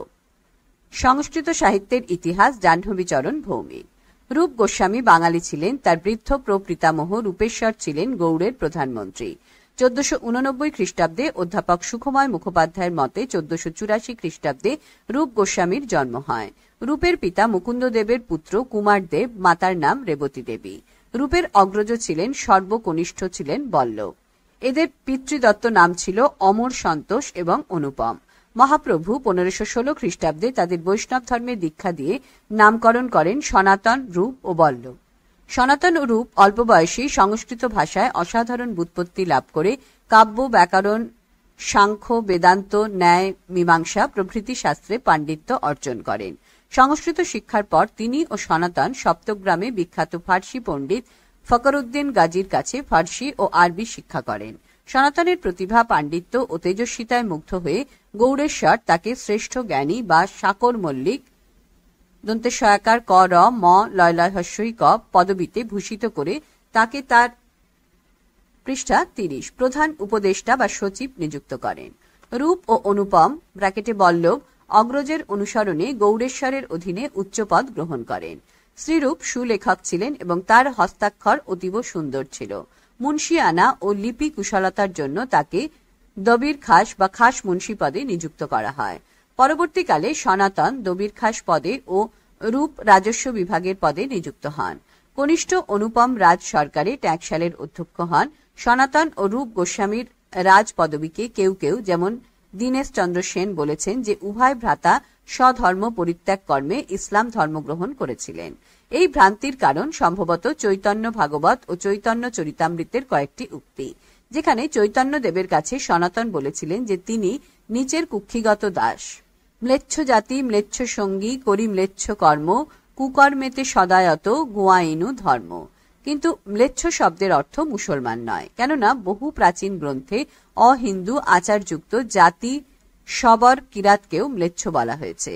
সংস্কৃত সাহিত্যের ইতিহাস, জাহ্নবীচরণ ভৌমিক। রূপ গোস্বামী বাঙালি ছিলেন। তার বৃদ্ধ প্রপিতামহ রূপেশ্বর ছিলেন গৌড়ের প্রধানমন্ত্রী। 1489 খ্রিস্টাব্দে অধ্যাপক সুখময় মুখোপাধ্যায়ের মতে 1484 খ্রিস্টাব্দে রূপ গোস্বামীর জন্ম হয়। রূপের পিতা মুকুন্দদেবের পুত্র কুমারদেব, মাতার নাম রেবতী দেবী। রূপের অগ্রজ ছিলেন, সর্বকনিষ্ঠ ছিলেন বল্লভ। এদের পিতৃদত্ত নাম ছিল অমর, সন্তোষ এবং অনুপম। মহাপ্রভু 1516 খ্রিস্টাব্দে তাদের বৈষ্ণব ধর্মে দীক্ষা দিয়ে নামকরণ করেন সনাতন, রূপ ও বল্লভ। সনাতন ও রূপ অল্প বয়সী সংস্কৃত ভাষায় অসাধারণ ব্যুৎপত্তি লাভ করে কাব্য, ব্যাকরণ, সাংখ্য, বেদান্ত, ন্যায়, মীমাংসা প্রভৃতি শাস্ত্রে পাণ্ডিত্য অর্জন করেন। সংস্কৃত শিক্ষার পর তিনি ও সনাতন সপ্তগ্রামে বিখ্যাত ফার্সি পণ্ডিত ফকরউদ্দিন গাজীর কাছে ফার্সি ও আরবি শিক্ষা করেন। সনাতনের প্রতিভা, পাণ্ডিত্য ও তেজস্বিতায় মুগ্ধ হয়ে গৌড়েশ্বর তাকে শ্রেষ্ঠ জ্ঞানী বা সাকর মল্লিক দন্তে সয়াকার ক র ম লয় লয় হস্যই ক পদবীতে ভূষিত করে তাকে তার পৃষ্ঠা 30 প্রধান উপদেষ্টা বা সচিব নিযুক্ত করেন। রূপ ও অনুপম ব্র্যাকেটে বল্লভ অগ্রজের অনুসরণে গৌড়েশ্বরের অধীনে উচ্চপদ গ্রহণ করেন। শ্রীরূপ সুলেখক ছিলেন এবং তার হস্তাক্ষর অতীব সুন্দর ছিল। মুন্সিয়ানা ও লিপি কুশলতার জন্য তাকে দবির খাস বা খাস মুন্সি পদে নিযুক্ত করা হয়। পরবর্তীকালে সনাতন দবির খাস পদে ও রূপ রাজস্ব বিভাগের পদে নিযুক্ত হন। কনিষ্ঠ অনুপম রাজ সরকারে ট্যাক্সশালের অধ্যক্ষ হন। সনাতন ও রূপ গোস্বামীর রাজ পদবীকে কেউ কেউ, যেমন দীনেশ চন্দ্র সেন বলেছেন যে উভয় ভ্রাতা স্বধর্ম পরিত্যাগ কর্মে ইসলাম ধর্মগ্রহণ করেছিলেন। এই ভ্রান্তির কারণ সম্ভবত চৈতন্য ভাগবত ও চৈতন্য চরিতামৃতের কয়েকটি উক্তি, যেখানে চৈতন্য দেবের কাছে সনাতন বলেছিলেন যে তিনি নিচের কুক্ষিগত দাস, ম্লেচ্ছ জাতি ম্লেচ্ছ সঙ্গী করি ম্লেচ্ছ কর্ম, কুকর্মেতে সদায়ত গুয়াইনু ধর্ম। কিন্তু ম্লেচ্ছ শব্দের অর্থ মুসলমান নয়, কেননা বহু প্রাচীন গ্রন্থে অহিন্দু আচারযুক্ত জাতি সবর কিরাতকেও ম্লেচ্ছ বলা হয়েছে।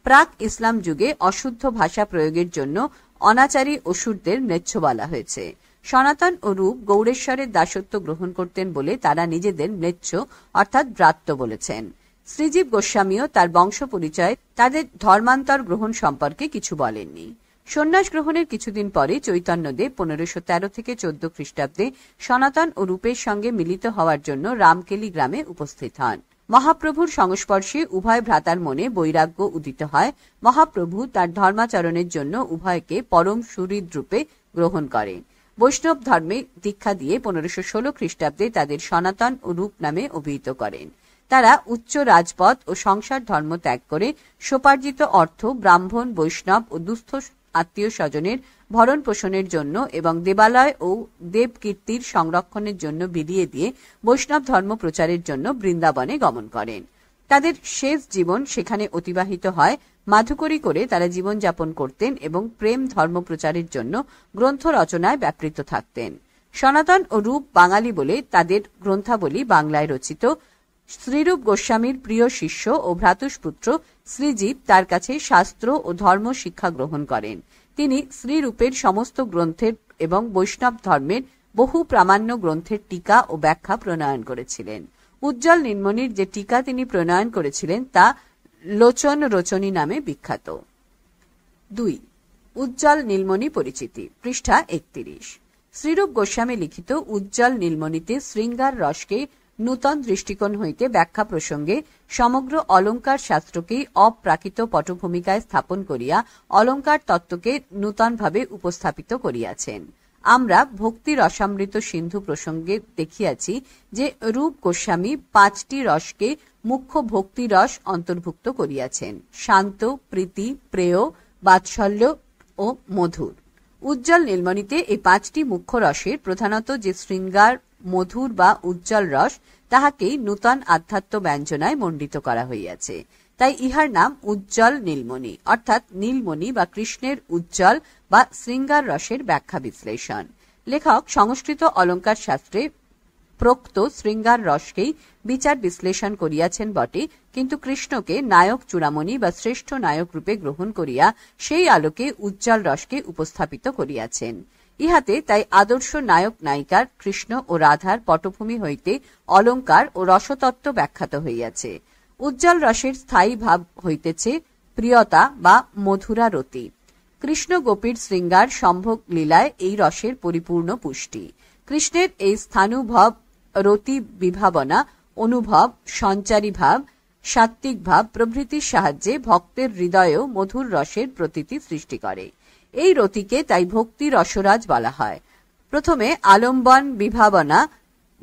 প্রাক ইসলাম যুগে অশুদ্ধ ভাষা প্রয়োগের জন্য অনাচারী অসুরদের ম্লেচ্ছ বলা হয়েছে। সনাতন ও রূপ গৌড়েশ্বরের দাসত্ব গ্রহণ করতেন বলে তারা নিজেদের ম্লেচ্ছ অর্থাৎ ব্রাত্য বলেছেন। শ্রীজীব গোস্বামীও তার বংশ পরিচয় তাদের ধর্মান্তর গ্রহণ সম্পর্কে কিছু বলেননি। সন্ন্যাস গ্রহণের কিছুদিন পরে চৈতন্যদেব 1513 থেকে 14 খ্রিস্টাব্দে সনাতন ও রূপের সঙ্গে মিলিত হওয়ার জন্য রামকেলি গ্রামে উপস্থিত হন। মহাপ্রভুর সংস্পর্শে উভয় ভ্রাতার মনে বৈরাগ্য উদিত হয়। মহাপ্রভু তার ধর্মাচরণের জন্য উভয়কে পরম সুহৃদ রূপে গ্রহণ করেন। বৈষ্ণব ধর্মে দীক্ষা দিয়ে 1516 খ্রিস্টাব্দে তাদের সনাতন ও রূপ নামে অভিহিত করেন। তারা উচ্চ রাজপথ ও সংসার ধর্ম ত্যাগ করে সোপার্জিত অর্থ ব্রাহ্মণ, বৈষ্ণব ও দুস্থ আত্মীয় স্বজনের ভরণ পোষণের জন্য এবং দেবালয় ও দেবকীর্তির সংরক্ষণের জন্য বিলিয়ে দিয়ে বৈষ্ণব ধর্ম প্রচারের জন্য বৃন্দাবনে গমন করেন। তাদের শেষ জীবন সেখানে অতিবাহিত হয়। মাধুকরী করে তারা জীবনযাপন করতেন এবং প্রেম ধর্ম প্রচারের জন্য গ্রন্থ রচনায় ব্যাপৃত থাকতেন। সনাতন ও রূপ বাঙালি বলে তাদের গ্রন্থাবলী বাংলায় রচিত। শ্রীরূপ গোস্বামীর প্রিয় শিষ্য ও ভ্রাতুষ্পুত্র শ্রীজীব তার কাছে শাস্ত্র ও ধর্ম শিক্ষা গ্রহণ করেন। তিনি শ্রীরূপের সমস্ত গ্রন্থের এবং বৈষ্ণব ধর্মের বহু প্রামাণ্য গ্রন্থের টিকা ও ব্যাখ্যা প্রণয়ন করেছিলেন। উজ্জ্বল নীলমণির যে টিকা তিনি প্রণয়ন করেছিলেন তা লোচন রচনী নামে বিখ্যাত। 2. উজ্জ্বল নীলমণি পরিচিতি, পৃষ্ঠা 31। শ্রীরূপ গোস্বামী লিখিত উজ্জ্বল নীলমণিতে শৃঙ্গার রসকে নূতন দৃষ্টিকোণ হইতে ব্যাখ্যা প্রসঙ্গে সমগ্র অলঙ্কার শাস্ত্রকেই অপ্রাকৃত পটভূমিকায় স্থাপন করিয়া অলঙ্কার তত্ত্বকে নূতনভাবে উপস্থাপিত করিয়াছেন। আমরা ভক্তি রসামৃত সিন্ধু প্রসঙ্গে দেখিয়াছি যে রূপ গোস্বামী 5টি রসকে মুখ্য ভক্তি রস অন্তর্ভুক্ত করিয়াছেন: শান্ত, প্রীতি, প্রেয়, বাৎসল্য ও মধুর। উজ্জ্বল নীলমণিতে এই 5টি মুখ্য রসের প্রধানত যে শৃঙ্গার, মধুর বা উজ্জ্বল রস, তাহাকেই নূতন আধ্যাত্ম ব্যঞ্জনায় মণ্ডিত করা হইয়াছে। তাই ইহার নাম উজ্জ্বল নীলমণি, অর্থাৎ নীলমণি বা কৃষ্ণের উজ্জ্বল বা শৃঙ্গার রসের ব্যাখ্যা বিশ্লেষণ। লেখক সংস্কৃত অলঙ্কার শাস্ত্রে প্রোক্ত শৃঙ্গার রসকেই বিচার বিশ্লেষণ করিয়াছেন বটে, কিন্তু কৃষ্ণকে নায়ক চূড়ামণি বা শ্রেষ্ঠ নায়ক রূপে গ্রহণ করিয়া সেই আলোকে উজ্জ্বল রসকে উপস্থাপিত করিয়াছেন। ইহাতে তাই আদর্শ নায়ক নায়িকার কৃষ্ণ ও রাধার পটভূমি হইতে অলঙ্কার ও রসতত্ত্ব ব্যাখ্যাত হইয়াছে। উজ্জ্বল রসের স্থায়ী ভাব হইতেছে প্রিয়তা বা মধুরা রতি। কৃষ্ণ গোপীর শৃঙ্গার সম্ভোগ লীলায় এই রসের পরিপূর্ণ পুষ্টি। কৃষ্ণের এই স্থানুভব, রতি বিভাবনা, অনুভব, সঞ্চারী ভাব, সাত্ত্বিক ভাব প্রভৃতির সাহায্যে ভক্তের হৃদয়েও মধুর রসের প্রতীতি সৃষ্টি করে। এই রতিকে তাই ভক্তি রসরাজ বলা হয়। প্রথমে আলম্বন বিভাবনা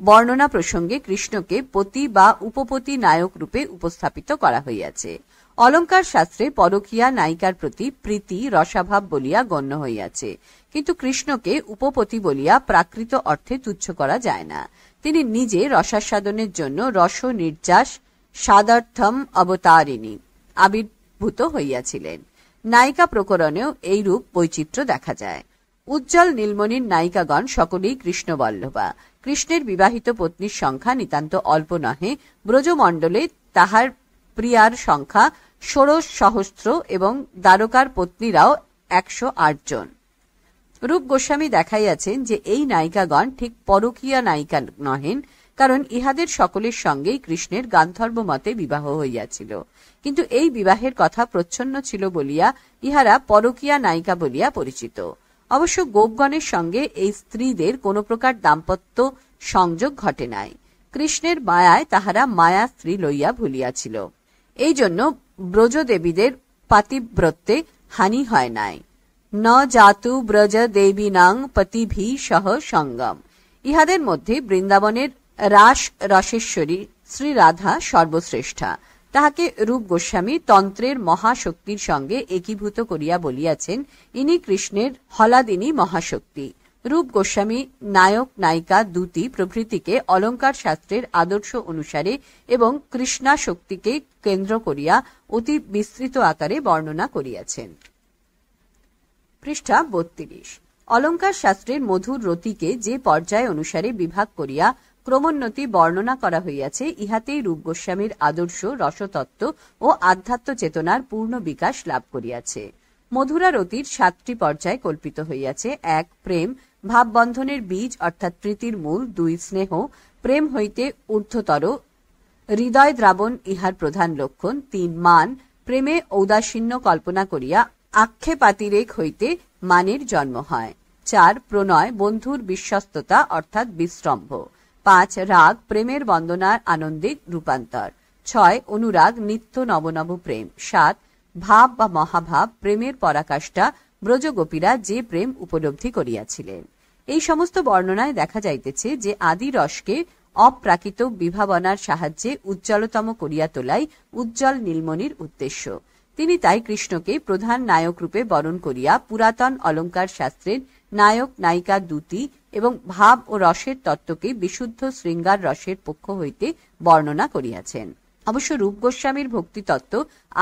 বর্ণনা প্রসঙ্গে কৃষ্ণকে পতি বা উপপতি নায়ক রূপে উপস্থাপিত করা হইয়াছে। অলঙ্কার শাস্ত্রে পরকীয়া নায়িকার প্রতি প্রীতি রসাভাব বলিয়া গণ্য হইয়াছে, কিন্তু কৃষ্ণকে উপপতি বলিয়া প্রাকৃত অর্থে তুচ্ছ করা যায় না। তিনি নিজে রসাস্বাদনের জন্য রস নির্যাস সাদার্থম অবতারিণী আবির্ভূত হইয়াছিলেন। নায়িকা প্রকরণেও এইরূপ বৈচিত্র্য দেখা যায়। উজ্জ্বল নীলমণির নায়িকাগণ সকলেই কৃষ্ণবল্লভা। কৃষ্ণের বিবাহিত পত্নীর সংখ্যা নিতান্ত অল্প নহে। ব্রজমণ্ডলে তাহার প্রিয়ার সংখ্যা 16 সহস্র এবং দ্বারকার পত্নীরাও 108 জন। রূপ গোস্বামী দেখাইয়াছেন যে এই নায়িকাগণ ঠিক পরকীয়া নায়িকা নহেন, কারণ ইহাদের সকলের সঙ্গেই কৃষ্ণের গান্ধর্ব মতে বিবাহ হইয়াছিল, কিন্তু এই বিবাহের কথা প্রচ্ছন্ন ছিল বলিয়া ইহারা পরকীয়া নায়িকা বলিয়া পরিচিত। অবশ্য গোপগণের সঙ্গে এই স্ত্রীদের কোন প্রকার দাম্পত্য সংযোগ ঘটে নাই। কৃষ্ণের মায়ায় তাহারা মায়া স্ত্রী লইয়া ভুলিয়াছিল। এই জন্য ব্রজদেবীদের পাতিব্রত্যে হানি হয় নাই। ন জাতু ব্রজ দেবীনাং পতিভি সহ সঙ্গম। ইহাদের মধ্যে বৃন্দাবনের রাস রসেশ্বরী শ্রী রাধা সর্বশ্রেষ্ঠা। তাহাকে রূপ গোস্বামী তন্ত্রের মহাশক্তির সঙ্গে একীভূত করিয়া বলিয়াছেন, ইনি কৃষ্ণের হলাদিনী মহাশক্তি। রূপ গোস্বামী নায়ক নায়িকা দ্যুতি প্রভৃতিকে অলঙ্কার শাস্ত্রের আদর্শ অনুসারে এবং কৃষ্ণা শক্তিকে কেন্দ্র করিয়া অতি বিস্তৃত আকারে বর্ণনা করিয়াছেন। পৃষ্ঠা 32। অলঙ্কার শাস্ত্রের মধুর রতিকে যে পর্যায় অনুসারে বিভাগ করিয়া ক্রমোন্নতি বর্ণনা করা হইয়াছে, ইহাতেই রূপ গোস্বামীর আদর্শ রসতত্ত্ব ও আধ্যাত্ম চেতনার পূর্ণ বিকাশ লাভ করিয়াছে। মধুরা রতির 7টি পর্যায় কল্পিত হইয়াছে। 1. প্রেম, ভাববন্ধনের বীজ অর্থাৎ প্রীতির মূল। 2. স্নেহ, প্রেম হইতে ঊর্ধ্বতর হৃদয় দ্রাবণ ইহার প্রধান লক্ষণ। 3. মান, প্রেমে ঔদাসীন্য কল্পনা করিয়া আক্ষেপাতিরেক হইতে মানের জন্ম হয়। 4. প্রণয়, বন্ধুর বিশ্বস্ততা অর্থাৎ বিশ্রম্ভ। 5. রাগ, প্রেমের বন্দনার আনন্দিক রূপান্তর। 6. অনুরাগ, নিত্য নবনব প্রেম। 7. ভাব বা মহাভাব, প্রেমের পরাকাষ্ঠা ব্রজগোপীরা যে প্রেম উপলব্ধি করিয়াছিলেন। এই সমস্ত বর্ণনায় দেখা যাইতেছে যে আদি রসকে অপ্রাকৃত বিভাবনার সাহায্যে উজ্জ্বলতম করিয়া তোলাই উজ্জ্বল নীলমণির উদ্দেশ্য। তিনি তাই কৃষ্ণকে প্রধান নায়ক রূপে বরণ করিয়া পুরাতন অলঙ্কার শাস্ত্রের নায়ক নায়িকা দ্যুতি এবং ভাব ও রসের তত্ত্বকে বিশুদ্ধ শৃঙ্গার রসের পক্ষ হইতে বর্ণনা করিয়াছেন। অবশ্য রূপ গোস্বামীর ভক্তিতত্ত্ব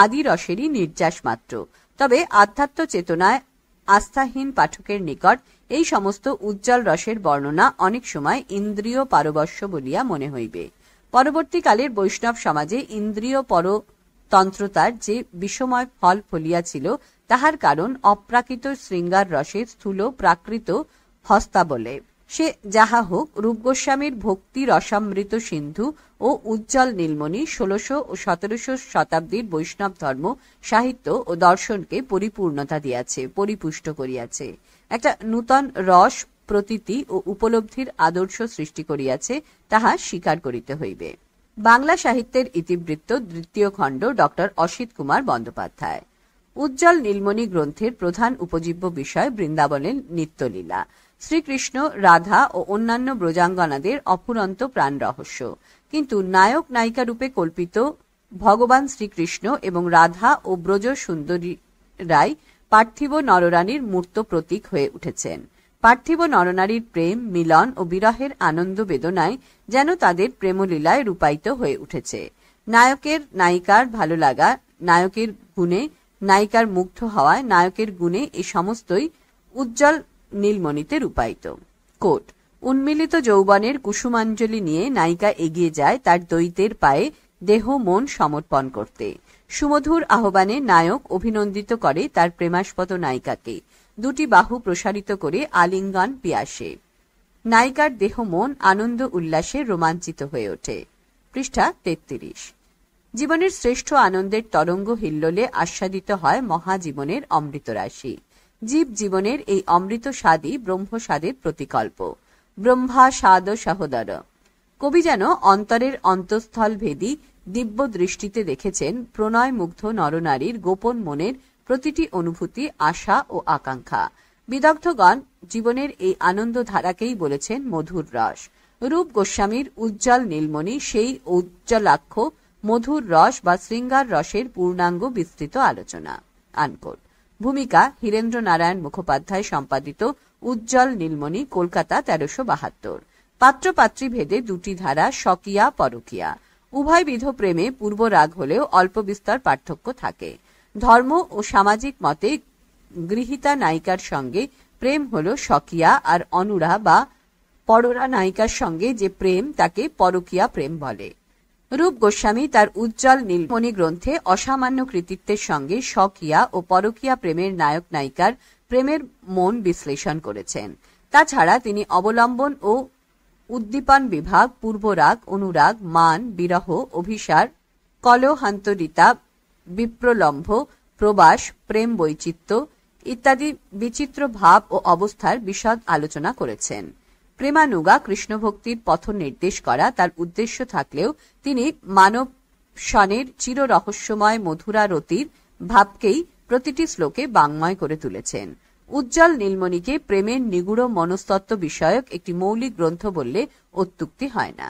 আদি রসেরই নির্যাস মাত্র। তবে আধ্যাত্ম চেতনায় আস্থাহীন পাঠকের নিকট এই সমস্ত উজ্জ্বল রসের বর্ণনা অনেক সময় ইন্দ্রিয় পারবশ্য বলিয়া মনে হইবে। পরবর্তীকালের বৈষ্ণব সমাজে ইন্দ্রিয় পরতন্ত্রতার যে বিষময় ফল ফলিয়াছিল, তাহার কারণ অপ্রাকৃত শৃঙ্গার রসের স্থূল প্রাকৃত হস্তাবলে। সে যাহা হোক, রূপ গোস্বামীর ভক্তি রসামৃত সিন্ধু ও উজ্জ্বল নীলমণি 1600 ও 1700 শতাব্দীর বৈষ্ণব ধর্ম, সাহিত্য ও দর্শনকে পরিপূর্ণতা দিয়াছে, পরিপুষ্ট করিয়াছে। একটা নূতন রস, প্রতীতি ও উপলব্ধির আদর্শ সৃষ্টি করিয়াছে, তাহা স্বীকার করিতে হইবে। বাংলা সাহিত্যের ইতিবৃত্ত, 2য় খণ্ড, ডক্টর অসিত কুমার বন্দ্যোপাধ্যায়। উজ্জ্বল নীলমণি গ্রন্থের প্রধান উপজীব্য বিষয় বৃন্দাবনের নিত্যলীলা, শ্রীকৃষ্ণ, রাধা ও অন্যান্য ব্রজাঙ্গনাদের অফুরন্ত প্রাণ রহস্য। কিন্তু নায়ক নায়িকা রূপে কল্পিত ভগবান শ্রীকৃষ্ণ এবং রাধা ও ব্রজ সুন্দরীরাই পার্থিব নররানীর মূর্ত প্রতীক হয়ে উঠেছেন। পার্থিব নরনারীর প্রেম, মিলন ও বিরহের আনন্দ বেদনায় যেন তাদের প্রেমলীলায় রূপায়িত হয়ে উঠেছে। নায়কের নায়িকার ভালো লাগা, নায়কের গুণে নায়িকার মুগ্ধ হওয়ায়, নায়কের গুণে এই সমস্তই উজ্জ্বল নীলমণিতে রূপায়িত। কোট: উন্মিলিত যৌবনের কুসুমাঞ্জলি নিয়ে নায়িকা এগিয়ে যায় তার দ্বৈতের পায়ে দেহ মন সমর্পণ করতে। সুমধুর আহ্বানে নায়ক অভিনন্দিত করে তার প্রেমাস্পদ নায়িকাকে। 2টি বাহু প্রসারিত করে আলিঙ্গন পিয়াসে নায়িকার দেহ মন আনন্দ উল্লাসে রোমাঞ্চিত হয়ে ওঠে। পৃষ্ঠা 33। জীবনের শ্রেষ্ঠ আনন্দের তরঙ্গ হিল্লোলে আস্বাদিত হয় মহাজীবনের অমৃত রাশি। জীব জীবনের এই অমৃত স্বাদই ব্রহ্ম স্বাদের প্রতিকল্প। ব্রহ্মা স্বাদ সহোদর। কবি যেন অন্তরের অন্তঃস্থল ভেদী দিব্য দৃষ্টিতে দেখেছেন প্রণয় মুগ্ধ নরনারীর গোপন মনের প্রতিটি অনুভূতি, আশা ও আকাঙ্ক্ষা। বিদগ্ধগণ জীবনের এই আনন্দ ধারাকেই বলেছেন মধুর রস। রূপ গোস্বামীর উজ্জ্বল নীলমণি সেই উজ্জ্বলাক্ষ মধুর রস বা শৃঙ্গার রসের পূর্ণাঙ্গ বিস্তৃত আলোচনা। আনকোট। ভূমিকা: হীরেন্দ্র নারায়ণ মুখোপাধ্যায় সম্পাদিত উজ্জ্বল নীলমণি, কলকাতা, 1372। পাত্রপাত্রী ভেদে 2টি ধারা, স্বকীয়া পরকীয়া। উভয়বিধ প্রেমে পূর্ব রাগ হলেও অল্প বিস্তর পার্থক্য থাকে। ধর্ম ও সামাজিক মতে গৃহীতা নায়িকার সঙ্গে প্রেম হল স্বকীয়া, আর অনুরা বা পররা নায়িকার সঙ্গে যে প্রেম তাকে পরকীয়া প্রেম বলে। রূপ গোস্বামী তার উজ্জ্বল নীলমণি গ্রন্থে অসামান্য কৃতিত্বের সঙ্গে স্বকীয়া ও পরকীয়া প্রেমের নায়ক নায়িকার প্রেমের মন বিশ্লেষণ করেছেন। তাছাড়া তিনি অবলম্বন ও উদ্দীপন বিভাগ, পূর্বরাগ, অনুরাগ, মান, বিরহ, অভিসার, কলহান্তরিতা, বিপ্রলম্ভ, প্রবাস, প্রেম বৈচিত্র্য ইত্যাদি বিচিত্র ভাব ও অবস্থার বিশদ আলোচনা করেছেন। প্রেমানুগা কৃষ্ণভক্তির পথ নির্দেশ করা তার উদ্দেশ্য থাকলেও তিনি মানব সনের চির রহস্যময় মধুরা রতির ভাবকেই প্রতিটি শ্লোকে বাংময় করে তুলেছেন। উজ্জ্বল নীলমণিকে প্রেমের নিগুড় মনস্তত্ত্ব বিষয়ক একটি মৌলিক গ্রন্থ বললে অত্যুক্তি হয় না।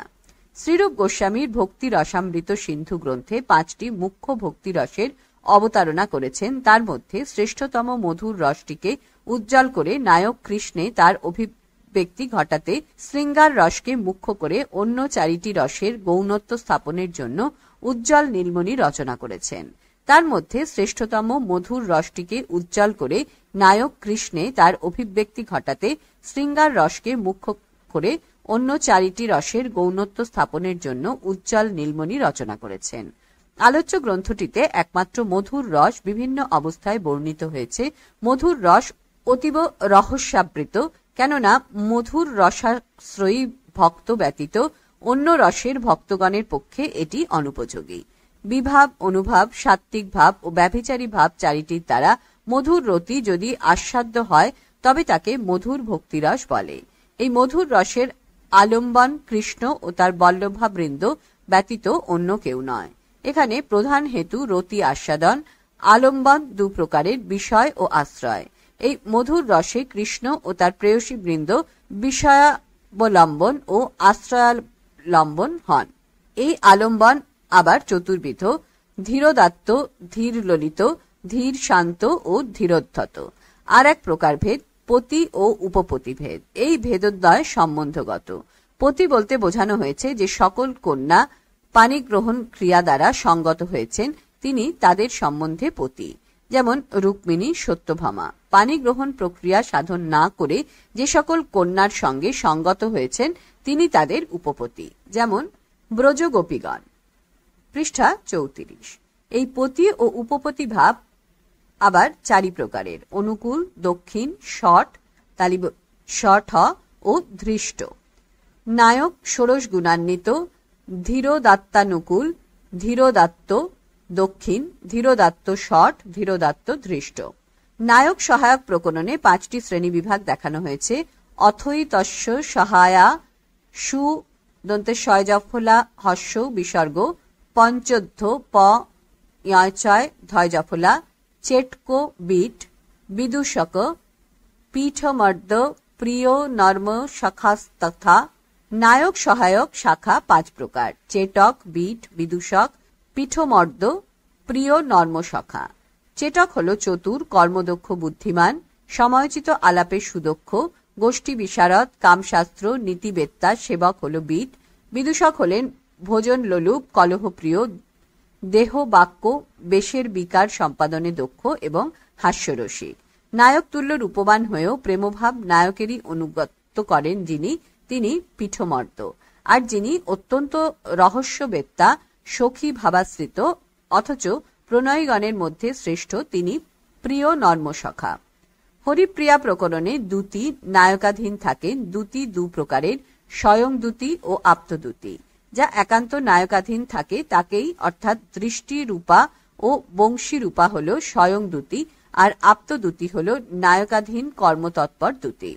শ্রীরূপ গোস্বামীর ভক্তি রসামৃত সিন্ধু গ্রন্থে 5টি মুখ্য ভক্তি রসের অবতারণা করেছেন। তার মধ্যে শ্রেষ্ঠতম মধুর রসটিকে উজ্জ্বল করে নায়ক কৃষ্ণে তার অভিব্যক্তি ঘটাতে শৃঙ্গার রসকে মুখ্য করে অন্য 4টি রসের গৌণত্ব স্থাপনের জন্য উজ্জ্বল নীলমণি রচনা করেছেন। তার মধ্যে শ্রেষ্ঠতম মধুর রসটিকে উজ্জ্বল করে নায়ক কৃষ্ণে তার অভিব্যক্তি ঘটাতে শৃঙ্গার রসকে মুখ্য করে অন্য 4টি রসের গৌণত্ব স্থাপনের জন্য উজ্জ্বল নীলমণি রচনা করেছেন। আলোচ্য গ্রন্থটিতে একমাত্র মধুর রস বিভিন্ন অবস্থায় বর্ণিত হয়েছে। মধুর রস অতীব রহস্যাবৃত, কেননা মধুর রসাশ্রয়ী ভক্ত ব্যতীত অন্য রসের ভক্তগণের পক্ষে এটি অনুপযোগী। বিভাব, অনুভাব, সাত্ত্বিক ভাব ও ব্যভিচারী ভাব 4টির দ্বারা মধুর রতি যদি আস্বাদ্য হয় তবে তাকে মধুর ভক্তিরস বলে। এই মধুর রসের আলম্বন কৃষ্ণ ও তার বল্লভাবৃন্দ ব্যতীত অন্য কেউ নয়। এখানে প্রধান হেতু রতি আস্বাদন। আলম্বন 2 প্রকারের, বিষয় ও আশ্রয়। এই মধুর রসে কৃষ্ণ ও তার প্রেয়সী বৃন্দ বিষয়াবলম্বন ও আশ্রয়াবলম্বন হন। এই আলম্বন আবার চতুর্বিধ: ধীরোদাত্ত, ধীর ললিত, ধীর শান্ত ও ধীরোদ্ধত। আর এক প্রকার ভেদ পতি ও উপপতি ভেদ। এই ভেদোদ্বয় সম্বন্ধগত। পতি বলতে বোঝানো হয়েছে যে সকল কন্যা পাণিগ্রহণ ক্রিয়া দ্বারা সঙ্গত হয়েছেন, তিনি তাদের সম্বন্ধে পতি। যেমন রুক্মিণী, সত্যভামা। পাণিগ্রহণ প্রক্রিয়া সাধন না করে যে সকল কন্যার সঙ্গে সঙ্গত হয়েছেন তিনি তাদের উপপতি। যেমন ব্রজগোপীগণ। পৃষ্ঠা 34। এই পতি ও উপপতি ভাব আবার 4 প্রকারের: অনুকূল, দক্ষিণ, শট শঠ ও ধৃষ্ট। নায়ক ষোড়শ গুণান্বিত: ধীরোদাত্তানুকূল, ধীরোদাত্ত দক্ষিণ, ধীরোদাত্ত শট, ধীরোদাত্ত ধৃষ্ট। নায়ক সহায়ক প্রকরণে 5টি শ্রেণী বিভাগ দেখানো হয়েছে: অথৈ তস্য সহায়া, সু দন্তে শয়জফলা হস্য বিসর্গ, পঞ্চধ্য প ইয়চয় ধয়জফলা, চেটকো বিট, বিদূষক, পীঠমর্দ, প্রিয় নর্ম শাখাস্তথা। নায়ক সহায়ক শাখা 5 প্রকার: চেটক, বিট, বিদূষক, পীঠমর্দ, প্রিয় নর্ম শাখা। চেটক হল চতুর, কর্মদক্ষ, বুদ্ধিমান, সময়োচিত আলাপে সুদক্ষ, গোষ্ঠী বিশারদ, কামশাস্ত্র, নীতিবেত্তা, সেবক হল বিট। বিদূষক হলেন ভোজন লোলুপ, কলহপ্রিয়, দেহ বাক্য বেশের বিকার সম্পাদনে দক্ষ এবং হাস্যরসিক। নায়ক তুল্য রূপবান হয়েও প্রেমভাব নায়কেরই অনুগত করেন যিনি, তিনি পীঠমর্দ। আর যিনি অত্যন্ত রহস্যবেত্তা, সখী ভাবাশ্রিত, অথচ প্রণয়গণের মধ্যে শ্রেষ্ঠ, তিনি প্রিয় নর্মসখা। হরিপ্রিয়া প্রকরণে দ্যুতি নায়কাধীন থাকেন। দ্যুতি 2 প্রকারের: স্বয়ং দ্যুতি ও আপ্তদ্যুতি। যা একান্ত নায়কাধীন থাকে তাকেই, অর্থাৎ দৃষ্টি রূপা ও বংশী রূপা হল স্বয়ং দ্যুতি, আর আপ্তদ্যুতি হল নায়কাধীন কর্মতৎপর দ্যুতি।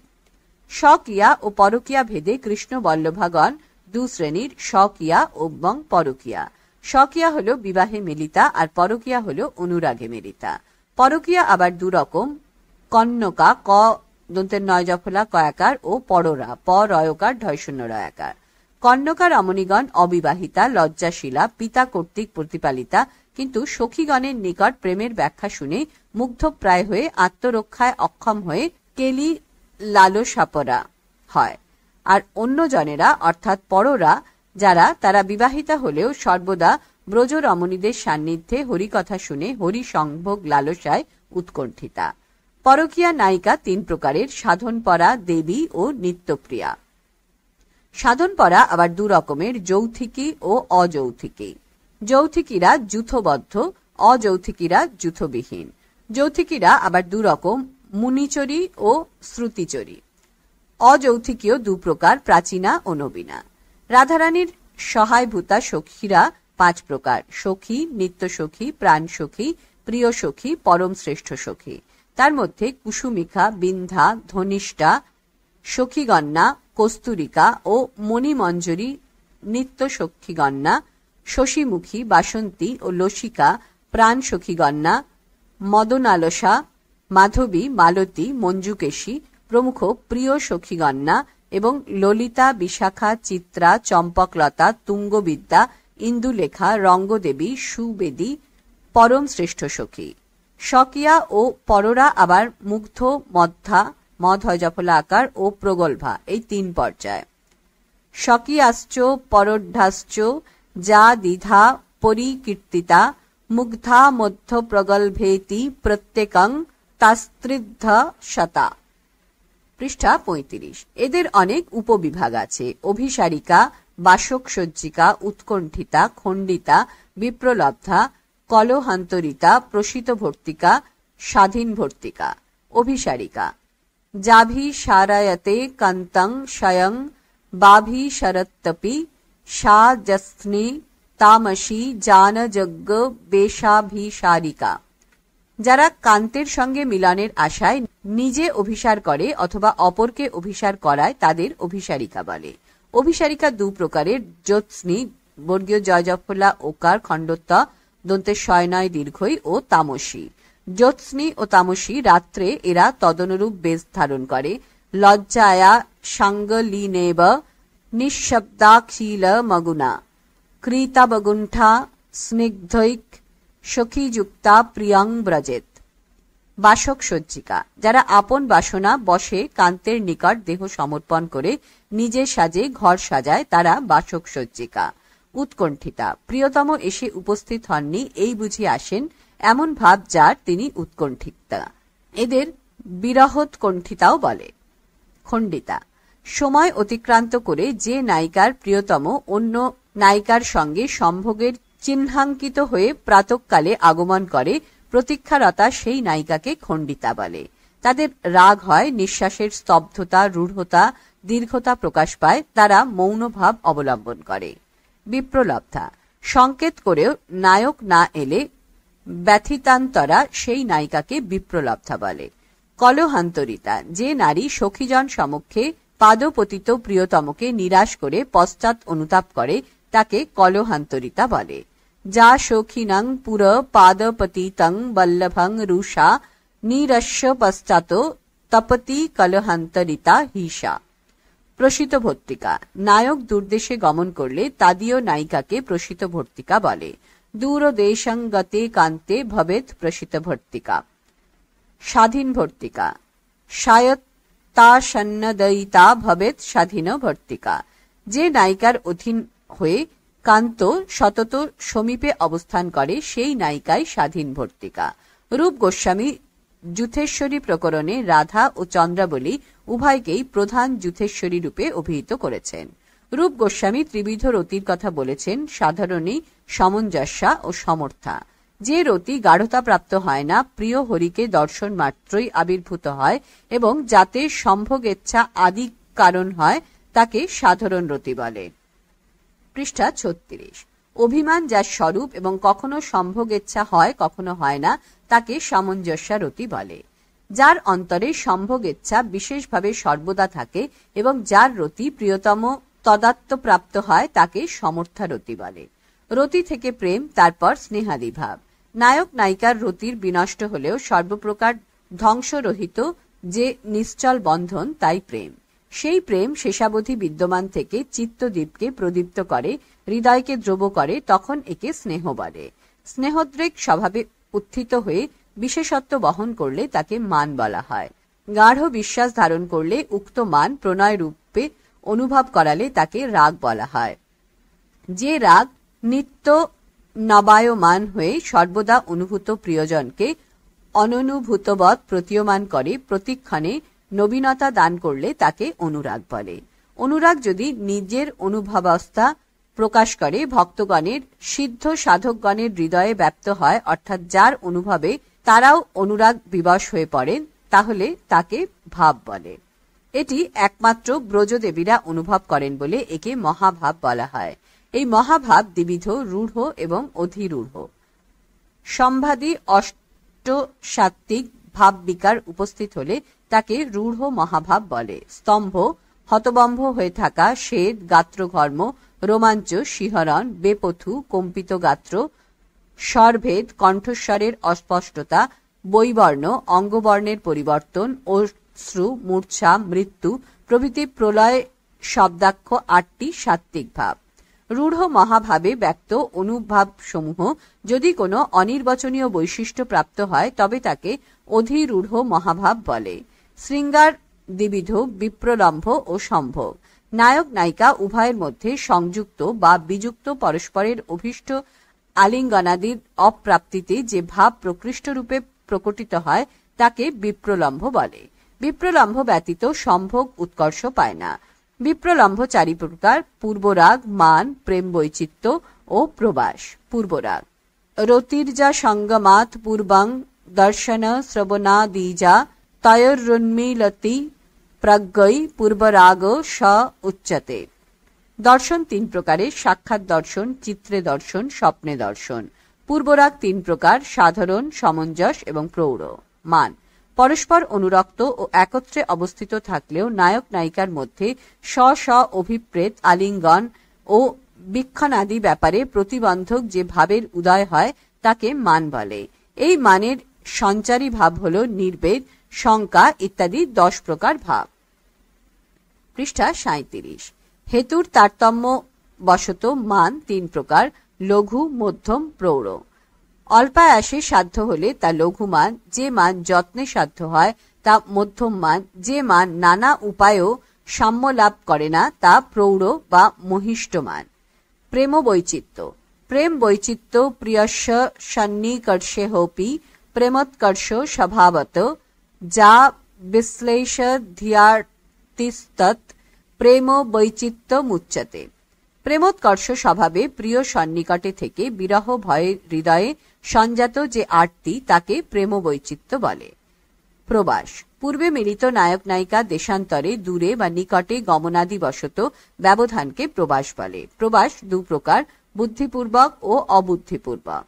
স্বকিয়া ও পরকিয়া ভেদে কৃষ্ণ বল্লভাগণ 2 শ্রেণীর: স্বকিয়া এবং পরকিয়া। স্বকিয়া হল বিবাহে মিলিতা, আর পরকিয়া হল অনুরাগে মিলিতা। পরকিয়া আবার 2 রকম: কন্যকা ক দন্তের নয়জফলা কয়াকার ও পররা প রয়কার ঢয়শূন্য রয়াকার। কন্যকা রমণীগণ অবিবাহিতা, লজ্জাশীলা, পিতা কর্তৃক প্রতিপালিতা, কিন্তু সখীগণের নিকট প্রেমের ব্যাখ্যা শুনে মুগ্ধপ্রায় হয়ে আত্মরক্ষায় অক্ষম হয়ে কেলি লালসাপরা হয়। আর অন্য জনেরা অর্থাৎ পররা যারা, তারা বিবাহিতা হলেও সর্বদা ব্রজ রমণীদের সান্নিধ্যে হরিকথা শুনে হরি সংভোগ লালসায় উৎকণ্ঠিতা। পরকীয়া নায়িকা 3 প্রকারের: সাধনপরা, দেবী ও নিত্যপ্রিয়া। সাধনপরা আবার 2 রকমের: যৌথিকী ও অযৌথিকী। যৌথিকীরা যূথবদ্ধ, অযৌথিকীরা যূথবিহীন। যৌথিকীরা আবার 2 রকম: মুনিচরী ও শ্রুতিচরী। অযৌথিকীয় 2 প্রকার: প্রাচীনা ও নবীনা। রাধারানীর সহায়ভূতা সখীরা 5 প্রকার: সখী, নিত্য সখী, প্রাণ সখী, প্রিয় সখী, পরম শ্রেষ্ঠ সখী। তার মধ্যে কুসুমিকা, বিন্ধা, ধনিষ্ঠা, সখীগণা, কস্তুরিকা ও মণিমঞ্জরী নিত্য সখীগণা, শশীমুখী, বাসন্তী ও লসিকা প্রাণ সখীগণা, মদনালসা, মাধবী, মালতী, মঞ্জুকেশী প্রমুখ প্রিয় সখীগণা, এবং ললিতা, বিশাখা, চিত্রা, চম্পকলতা, তুঙ্গবিদ্যা, ইন্দুলেখা, রঙ্গদেবী, সুবেদী পরম শ্রেষ্ঠ সখী। স্বকীয়া ও পররা আবার মুগ্ধ, মধ্যা মদ হয় জফলা আকার ও প্রগল্ভা, এই 3 পর্যায়। স্বকীয়াশ্চ পরোঢ্যাশ্চ যা দ্বিধা পরিকীর্তিতা মুগ্ধা মধ্য প্রগল্ভেতি প্রত্যেকং তাস্ত্রিদ্ধ শতা। পৃষ্ঠা 35। এদের অনেক উপবিভাগ আছে। অভিসারিকা, বাসক সজ্জিকা, উৎকণ্ঠিতা, খণ্ডিতা, বিপ্রলব্ধা, কলহান্তরিতা, প্রসিত ভর্তিকা, স্বাধীন ভর্তিকা। অভিসারিকা: জাভিসারায়তে কান্তং স্বয়ং বাভিসরত্তপি সা যস্নি তামসী জানযজ্ঞ বেশাভিসারিকা। যারা কান্তের সঙ্গে মিলনের আশায় নিজে অভিসার করে অথবা অপরকে অভিসার করায় তাদের অভিসারিকা বলে। অভিসারিকা 2 প্রকারের: জ্যোৎস্নি বর্গীয় জয়জফলা ওকার খণ্ডত্ব দন্তে শয়নয় দীর্ঘই ও তামসী। জ্যোৎস্নি ও তামসী রাত্রে এরা তদনুরূপ বেশ ধারণ করে। লজ্জায়া সাঙ্গলীনেব নিঃশব্দাক্ষীল মগুনা ক্রীতাবগুণ্ঠা স্নিগ্ধৈক সখীযুক্তা প্রিয়ং ব্রজেত। বাসক সজ্জিকা: যারা আপন বাসনা বশে কান্তের নিকট দেহ সমর্পণ করে নিজে সাজে ঘর সাজায় তারা বাসক সজ্জিকা। উৎকণ্ঠিতা: প্রিয়তম এসে উপস্থিত হননি এই বুঝি আসেন এমন ভাব যার তিনি উৎকণ্ঠিতা। এদের বিরহোৎকণ্ঠিতাও বলে। খণ্ডিতা: সময় অতিক্রান্ত করে যে নায়িকার প্রিয়তম অন্য নায়িকার সঙ্গে সম্ভোগের চিহ্নাঙ্কিত হয়ে প্রাতঃকালে আগমন করে প্রতীক্ষারতা সেই নায়িকাকে খণ্ডিতা বলে। তাদের রাগ হয়, নিঃশ্বাসের স্তব্ধতা, রূঢ়তা, দীর্ঘতা প্রকাশ পায়, তারা মৌন ভাব অবলম্বন করে। বিপ্রলব্ধা: সংকেত করেও নায়ক না এলে ব্যথিতান্তরা সেই নায়িকাকে বিপ্রলব্ধা বলে। কলহান্তরিতা: যে নারী সখীজন সমক্ষে পাদপতিত প্রিয়তমকে নিরাশ করে পশ্চাৎ অনুতাপ করে তাকে কলহান্তরিতা বলে। যা সখিনং পুর পাদপতিতং বল্লভং রুষা নিরস্য পশ্চাৎ তপতি কলহান্তরিতা হিসা। প্রসিত ভর্তিকা: নায়ক দূরদেশে গমন করলে তাদীয় নায়িকাকে প্রসিত ভর্তিকা বলে। দূরদেশং গতে কান্তে ভবেৎ প্রসিত ভর্তিকা। স্বাধীন ভর্তিকা: স্বায়ত্তাসন্নদয়িতা ভবেৎ স্বাধীন ভর্তিকা। যে নায়িকার অধীন হয়ে কান্ত সতত সমীপে অবস্থান করে সেই নায়িকাই স্বাধীন ভর্তিকা। রূপ গোস্বামী যুথেশ্বরী প্রকরণে রাধা ও চন্দ্রাবলী উভয়কেই প্রধান যুথেশ্বরী রূপে অভিহিত করেছেন। রূপ গোস্বামী ত্রিবিধ রতির কথা বলেছেন: সাধারণী, সমঞ্জস্যা ও সমর্থা। যে রতি গাঢ়তা প্রাপ্ত হয় না, প্রিয় হরিকে দর্শন মাত্রই আবির্ভূত হয় এবং যাতে সম্ভোগেচ্ছা আদি কারণ হয় তাকে সাধারণ রতি বলে। পৃষ্ঠা 36। অভিমান যার স্বরূপ এবং কখনো সম্ভোগেচ্ছা হয় কখনো হয় না তাকে সামঞ্জস্যা রতি বলে। যার অন্তরে সম্ভোগেচ্ছা বিশেষভাবে সর্বদা থাকে এবং যার রতি প্রিয়তম তদাত্মপ্রাপ্ত হয় তাকে সমর্থা রতি বলে। রতি থেকে প্রেম, তারপর স্নেহাদি ভাব। নায়ক নায়িকার রতির বিনষ্ট হলেও সর্বপ্রকার ধ্বংসরহিত যে নিশ্চল বন্ধন তাই প্রেম। সেই প্রেম শেষাবধি বিদ্যমান থেকে চিত্তদীপকে প্রদীপ্ত করে, হৃদয়কে দ্রব করে, তখন একে স্নেহ বলে। স্নেহোদ্রেক স্বভাবে উত্থিত হয়ে বিশেষত্ব বহন করলে তাকে মান বলা হয়। গাঢ় বিশ্বাস ধারণ করলে উক্ত মান প্রণয় রূপে অনুভব করালে তাকে রাগ বলা হয়। যে রাগ নিত্য নবায়মান হয়ে সর্বদা অনুভূত প্রিয়জনকে অননুভূতবৎ প্রতীয়মান করে, প্রতিক্ষণে নবীনতা দান করলে তাকে অনুরাগ বলে। অনুরাগ যদি নিজের অনুভবাবস্থা প্রকাশ করে ভক্তগণের, সিদ্ধ সাধকগণের হৃদয়ে ব্যপ্ত হয়, অর্থাৎ যার অনুভবে তারাও অনুরাগ বিবশ হয়ে পড়েন, তাহলে তাকে ভাব বলে। এটি একমাত্র ব্রজদেবীরা অনুভব করেন বলে একে মহাভাব বলা হয়। এই মহাভাব দ্বিবিধ: রূঢ় এবং অধিরূঢ়। সম্বাদী অষ্টসাত্ত্বিক ভাব বিকার উপস্থিত হলে তাকে রূঢ় মহাভাব বলে। স্তম্ভ, হতবম্ব হয়ে থাকা, শেদ, গাত্রঘর্ম, রোমাঞ্চ, শিহরণ, বেপথু, কম্পিত গাত্র, স্বরভেদ, কণ্ঠস্বরের অস্পষ্টতা, বৈবর্ণ, অঙ্গবর্ণের পরিবর্তন ও শ্রু, মূর্ছা, মৃত্যু প্রভৃতি প্রলয় শব্দাক্ষ 8টি সাত্ত্বিক ভাব। রূঢ় মহাভাবে ব্যক্ত অনুভাব সমূহ যদি কোনো অনির্বচনীয় বৈশিষ্ট্য প্রাপ্ত হয় তবে তাকে অধিরূঢ় মহাভাব বলে। শৃঙ্গার দ্বিবিধ, বিপ্রলম্ভ ও সম্ভোগ। নায়ক নায়িকা উভয়ের মধ্যে সংযুক্ত বা বিযুক্ত পরস্পরের অভীষ্ট আলিঙ্গনাদির অপ্রাপ্তিতে যে ভাব প্রকৃষ্ট রূপে প্রকটিত হয় তাকে বিপ্রলম্ভ বলে। বিপ্রলম্ভ ব্যতীত সম্ভোগ উৎকর্ষ পায় না। বিপ্রলম্ভ 4 প্রকার: পূর্বরাগ, মান, প্রেম বৈচিত্র্য ও প্রবাস। পূর্বরাগ: রতির্যা সঙ্গমাৎ পূর্বং দর্শন শ্রবণাদিজা তয়োরুন্মীলতি প্রজ্ঞৈ পূর্বরাগ স উচ্যতে। দর্শন 3 প্রকারের: সাক্ষাৎ দর্শন, চিত্রে দর্শন, স্বপ্নে দর্শন। পূর্বরাগ 3 প্রকার: সাধারণ, সমঞ্জস এবং প্রৌঢ়। মান: পরস্পর অনুরক্ত ও একত্রে অবস্থিত থাকলেও নায়ক নায়িকার মধ্যে স্ব স্ব অভিপ্রেত আলিঙ্গন ও বীক্ষণাদি ব্যাপারে প্রতিবন্ধক যে ভাবের উদয় হয় তাকে মান বলে। এই মানের সঞ্চারী ভাব হল নির্বেদ, শঙ্কা ইত্যাদি 10 প্রকার ভাব। পৃষ্ঠা 37। হেতুর তারতম্য বশত মান 3 প্রকার: লঘু, মধ্যম, প্রৌঢ়। অল্পায়াসে সাধ্য হলে তা লঘু মান, যে মান যত্নে সাধ্য হয় তা মধ্যম মান, যে মান নানা উপায়েও সাম্য লাভ করে না তা প্রৌঢ় বা মহিষ্ঠ মান। প্রেম বৈচিত্র্য: প্রেম বৈচিত্র্য প্রিয়স্য সন্নিকর্ষেহপি প্রেমোৎকর্ষ স্বভাবত যা বিশ্লেষ ধিয়ার্তিস্তৎ প্রেম বৈচিত্র্যমুচ্যতে। প্রেমোৎকর্ষ স্বভাবে প্রিয় সন্নিকটে থেকে বিরহ ভয়ে হৃদয়ে সঞ্জাত যে আরতি তাকে প্রেম বৈচিত্র্য বলে। প্রবাস: পূর্বে মিলিত নায়ক নায়িকা দেশান্তরে, দূরে বা নিকটে গমনাদি বশত ব্যবধানকে প্রবাস বলে। প্রবাস 2 প্রকার: বুদ্ধিপূর্বক ও অবুদ্ধিপূর্বক।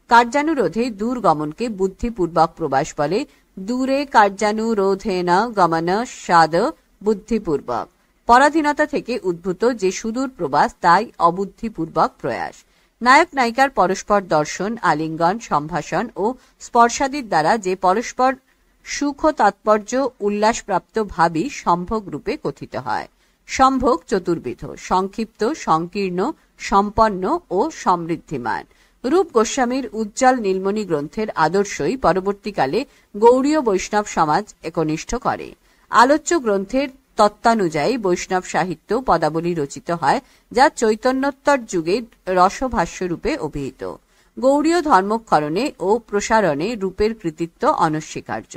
কার্যানুরোধে দূর গমনকে বুদ্ধিপূর্বক প্রবাস বলে। দূরে কার্যানুরোধেন গমন সাদ বুদ্ধিপূর্বক। পরাধীনতা থেকে উদ্ভূত যে সুদূর প্রবাস তাই অবুদ্ধিপূর্বক প্রয়াস। নায়ক নায়িকার পরস্পর দর্শন, আলিঙ্গন, সম্ভাষণ ও স্পর্শাদির দ্বারা যে পরস্পর সুখ তাৎপর্য উল্লাসপ্রাপ্ত ভাবই সম্ভোগ রূপে কথিত হয়। সম্ভোগ চতুর্বিধ: সংক্ষিপ্ত, সংকীর্ণ, সম্পন্ন ও সমৃদ্ধিমান। রূপ গোস্বামীর উজ্জ্বল নীলমণি গ্রন্থের আদর্শই পরবর্তীকালে গৌড়ীয় বৈষ্ণব সমাজ একনিষ্ঠ করে। আলোচ্য গ্রন্থের তত্ত্বানুযায়ী বৈষ্ণব সাহিত্য পদাবলী রচিত হয় যা চৈতন্যোত্তর যুগের রসভাষ্য রূপে অভিহিত। গৌড়ীয় ধর্মক্ষরণে ও প্রসারণে রূপের কৃতিত্ব অনস্বীকার্য।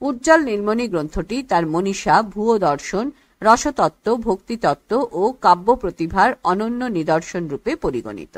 উজ্জ্বল নীলমণি গ্রন্থটি তার মনীষা, ভূয় দর্শন, রসতত্ত্ব, ভক্তিতত্ত্ব ও কাব্য প্রতিভার অনন্য নিদর্শন রূপে পরিগণিত।